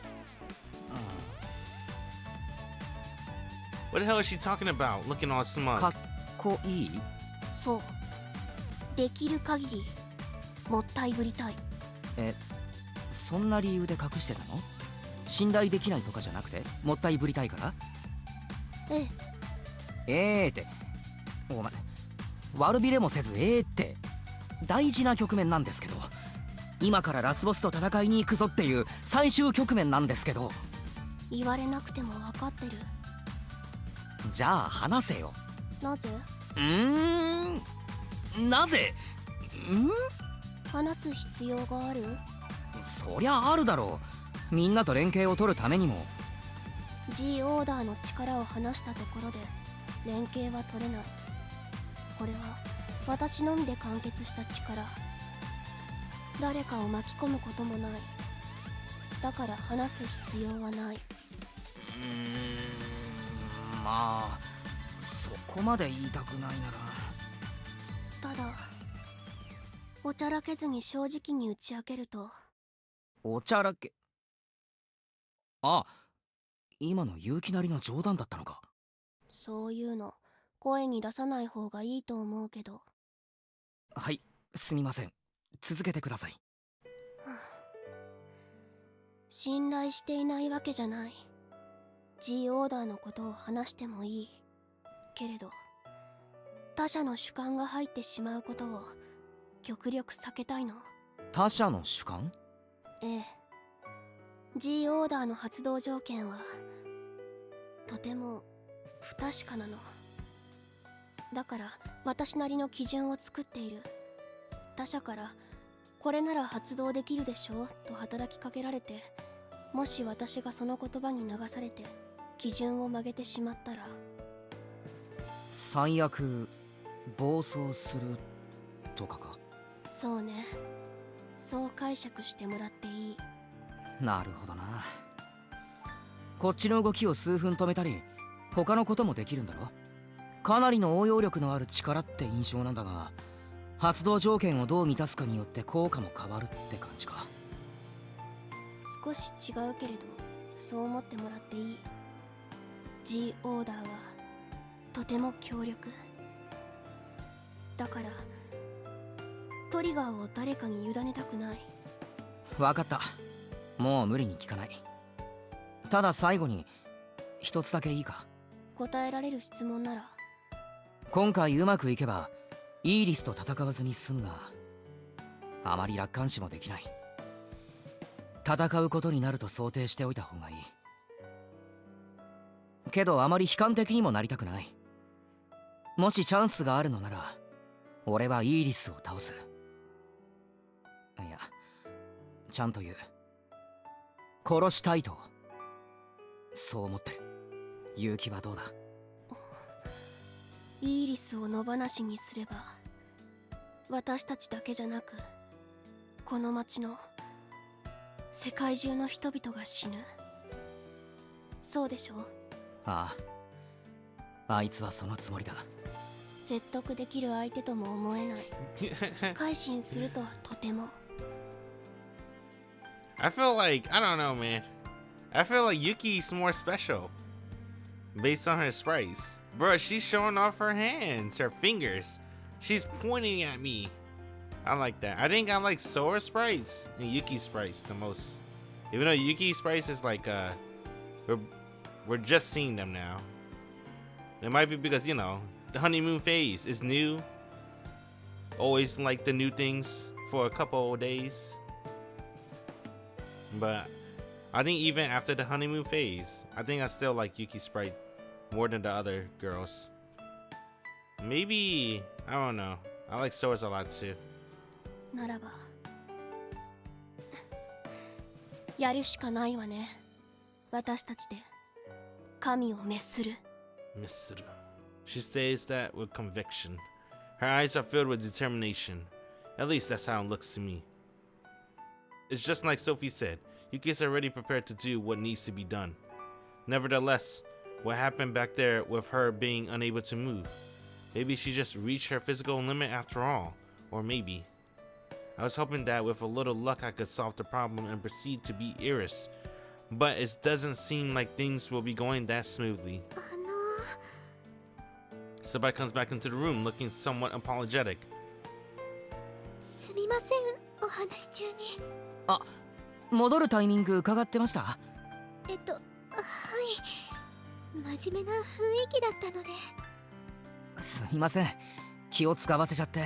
[SPEAKER 1] What the hell is she talking about? Looking all
[SPEAKER 4] か
[SPEAKER 1] smug.
[SPEAKER 4] っこいい？
[SPEAKER 3] そう、できる限りもったいぶりたい。
[SPEAKER 4] そんな理由で隠してたの？信頼できないとかじゃなくてもったいぶりたいから？
[SPEAKER 3] ええ。
[SPEAKER 4] ってお前悪びれもせずって大事な局面なんですけど、今からラスボスと戦いに行くぞっていう最終局面なんですけど。
[SPEAKER 3] 言われなくても分かってる。
[SPEAKER 4] じゃあ話せよ。
[SPEAKER 3] なぜ？
[SPEAKER 4] なぜ？
[SPEAKER 3] 話す必要がある？
[SPEAKER 4] そりゃあるだろう。みんなと連携を取るためにも。
[SPEAKER 3] G オーダーの力を離したところで連携は取れない。これは私のみで完結した力。誰かを巻き込むこともない。だから話す必要はない。
[SPEAKER 4] まあそこまで言いたくないなら。
[SPEAKER 3] ただおちゃらけずに正直に打ち明けると。
[SPEAKER 4] おちゃらけ？あ、今の勇気なりの冗談だったのか。
[SPEAKER 3] そういうの声に出さない方がいいと思うけど。
[SPEAKER 4] はい、すみません。続けてください。
[SPEAKER 3] 信頼していないわけじゃない。 G オーダーのことを話してもいいけれど、他者の主観が入ってしまうことを極力避けたいの。
[SPEAKER 4] 他者の主観？
[SPEAKER 3] ええ。 G オーダーの発動条件はとても不確かなの。だから私なりの基準を作っている。他者からこれなら発動できるでしょと働きかけられて、もし私がその言葉に流されて基準を曲げてしまったら。
[SPEAKER 4] 最悪暴走するとかか。
[SPEAKER 3] そうね、そう解釈してもらっていい。
[SPEAKER 4] なるほどな。こっちの動きを数分止めたり他のこともできるんだろ。かなりの応用力のある力って印象なんだが、発動条件をどう満たすかによって効果も変わるって感じか。
[SPEAKER 3] 少し違うけれどそう思ってもらっていい。 G オーダーはとても強力だから、トリガーを誰かに委ねたくない。
[SPEAKER 4] わかった。もう無理に聞かない。ただ最後に一つだけいいか。
[SPEAKER 3] 答えられる質問なら。
[SPEAKER 4] 今回うまくいけばイーリスと戦わずに済むが、あまり楽観視もできない。戦うことになると想定しておいた方がいい。けどあまり悲観的にもなりたくない。もしチャンスがあるのなら俺はイーリスを倒す。いや、ちゃんと言う。殺したいとそう思ってる。勇気はどうだ？
[SPEAKER 3] イーリスを野放しにすれば私たちだけじゃなくこの町の世界中の人々が死ぬ。そうでしょ？
[SPEAKER 4] ああ、あいつはそのつもりだ。
[SPEAKER 3] 説得できる相手とも思えない。改心するとはとても。
[SPEAKER 1] I feel like, I don't know, man. I feel like Yuki's more special based on her sprites. Bro, she's showing off her hands, her fingers. She's pointing at me. I like that. I think I like Sora sprites and Yuki sprites the most. Even though Yuki sprites is like, we're just seeing them now. It might be because, you know, the honeymoon phase is new. Always like the new things for a couple of days. But I think even after the honeymoon phase, I think I still like Yuki sprite more than the other girls. Maybe, I don't know. I like Sora's a lot too.
[SPEAKER 3] ならばやるしかないわね。私たちで神を滅する。
[SPEAKER 1] Mitsuru. She says that with conviction. Her eyes are filled with determination. At least that's how it looks to me. It's just like Sophie said, Yuki's already prepared to do what needs to be done. Nevertheless, what happened back there with her being unable to move, Maybe she just reached her physical limit after all. Or maybe. I was hoping that with a little luck I could solve the problem and proceed to beat Iris. But it doesn't seem like things will be going that smoothly. Somebody comes back into the room looking somewhat apologetic.
[SPEAKER 3] すみません、お話中に。
[SPEAKER 4] あ、戻るタイミング伺ってました？
[SPEAKER 3] はい。真面目な雰囲気だったので。
[SPEAKER 4] すみません。気を使わせちゃって。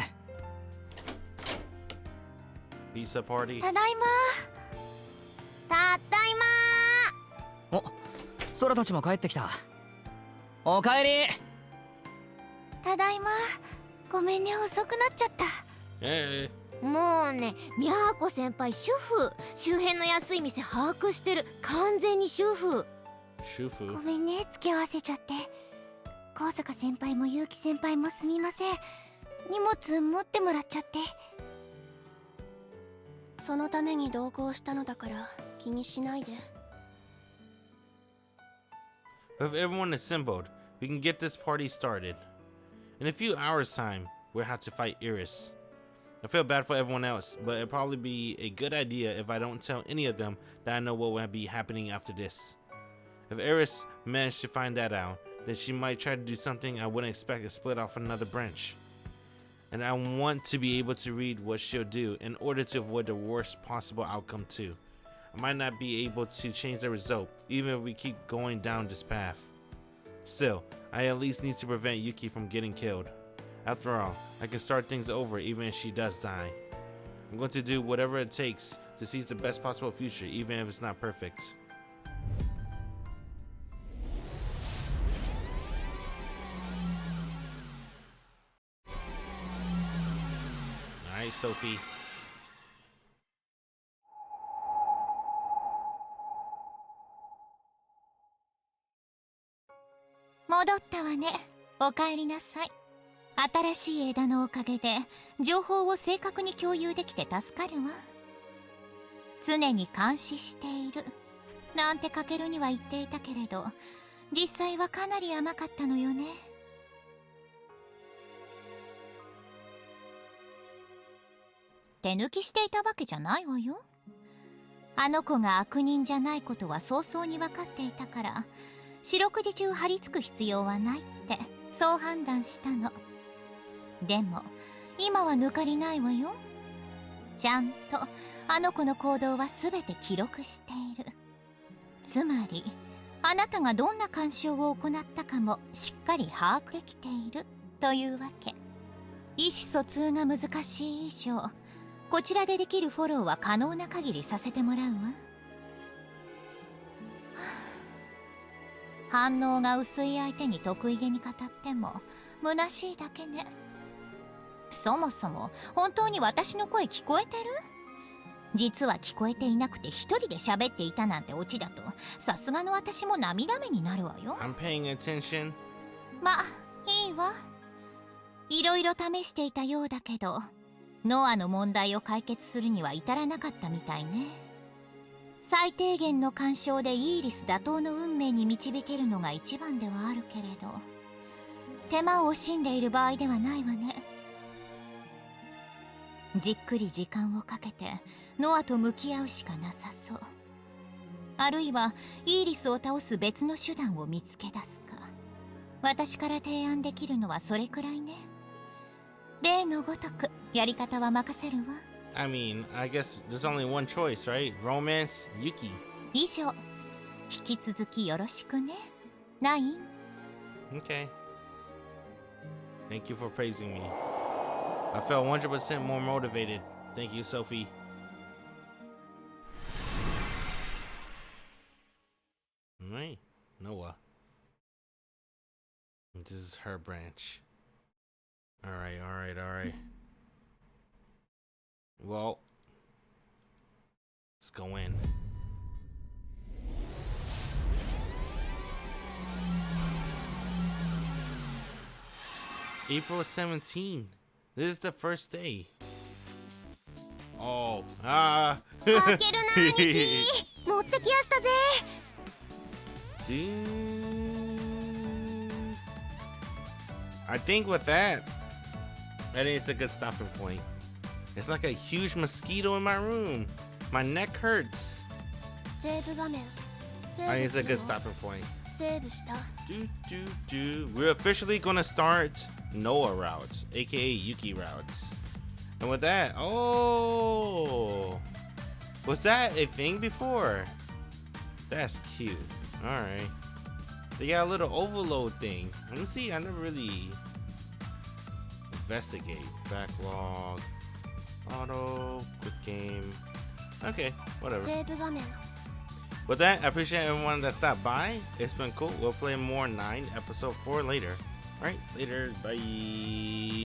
[SPEAKER 1] Pizza party.
[SPEAKER 3] ただいま。ただいま。
[SPEAKER 4] お、空たちも帰ってきた。おかえり。
[SPEAKER 3] ただいま。ごめんね、遅くなっちゃった。もうね、みゃーこ先輩主婦。周辺の安い店把握してる。完全に主婦。ごめんね、付け合わせちゃって。高坂先輩も結城先輩もすみません。荷物持ってもらっちゃって。そのために同行したのだから気にしないで。
[SPEAKER 1] With everyone assembled, we can get this party started. In a few hours' time, we'll have to fight Iris. I feel bad for everyone else, but it'll probably be a good idea if I don't tell any of them that I know what will be happening after this. If Iris managed to find that out, then she might try to do something I wouldn't expect and split off another branch. And I want to be able to read what she'll do in order to avoid the worst possible outcome too. I might not be able to change the result, even if we keep going down this path. Still, I at least need to prevent Yuki from getting killed. After all, I can start things over even if she does die. I'm going to do whatever it takes to seize the best possible future, even if it's not perfect. Alright, Sophie.
[SPEAKER 2] 戻ったわね。おかえりなさい。新しい枝のおかげで情報を正確に共有できて助かるわ。常に監視しているなんてカケルには言っていたけれど、実際はかなり甘かったのよね。手抜きしていたわけじゃないわよ。あの子が悪人じゃないことは早々に分かっていたから、四六時中張り付く必要はないってそう判断したの。でも今は抜かりないわよ。ちゃんとあの子の行動は全て記録している。つまりあなたがどんな干渉を行ったかもしっかり把握できているというわけ。意思疎通が難しい以上、こちらでできるフォローは可能な限りさせてもらうわ。反応が薄い相手に得意げに語っても虚しいだけね。そもそも本当に私の声聞こえてる？実は聞こえていなくて一人で喋っていたなんてオチだと、さすがの私も涙目になるわよ。
[SPEAKER 1] I'm paying attention.
[SPEAKER 2] ま、いいわ。いろいろ試していたようだけど、ノアの問題を解決するには至らなかったみたいね。最低限の干渉でイーリス打倒の運命に導けるのが一番ではあるけれど、手間を惜しんでいる場合ではないわね。じっくり時間をかけてノアと向き合うしかなさそう。あるいはイーリスを倒す別の手段を見つけ出すか。私から提案できるのはそれくらいね。例のごとくやり方は任せるわ。
[SPEAKER 1] I mean, I guess there's only one choice, right? Romance, Yuki.
[SPEAKER 2] 以上。引き続きよろしくね。ナイン。
[SPEAKER 1] Okay. Thank you for praising me. I felt 100% more motivated. Thank you, Sophie. Alright, Noah. This is her branch. Alright. Well, let's go in. April 17th. This is the first day. Oh,
[SPEAKER 3] かけるな兄貴。持ってきやしたぜ。
[SPEAKER 1] I I think with that, I think it's a good stopping point. It's like a huge mosquito in my room. My neck hurts. I think it's a good stopping point. We're officially gonna start Noah routes, aka Yuki routes. And with that, oh, was that a thing before? That's cute. Alright. They got a little overload thing. Let me see, I never really investigate. Backlog. Auto. Quick game. Okay, whatever. With that, I appreciate everyone that stopped by. It's been cool. We'll play more 9 episode 4 later. Alright, later. Bye.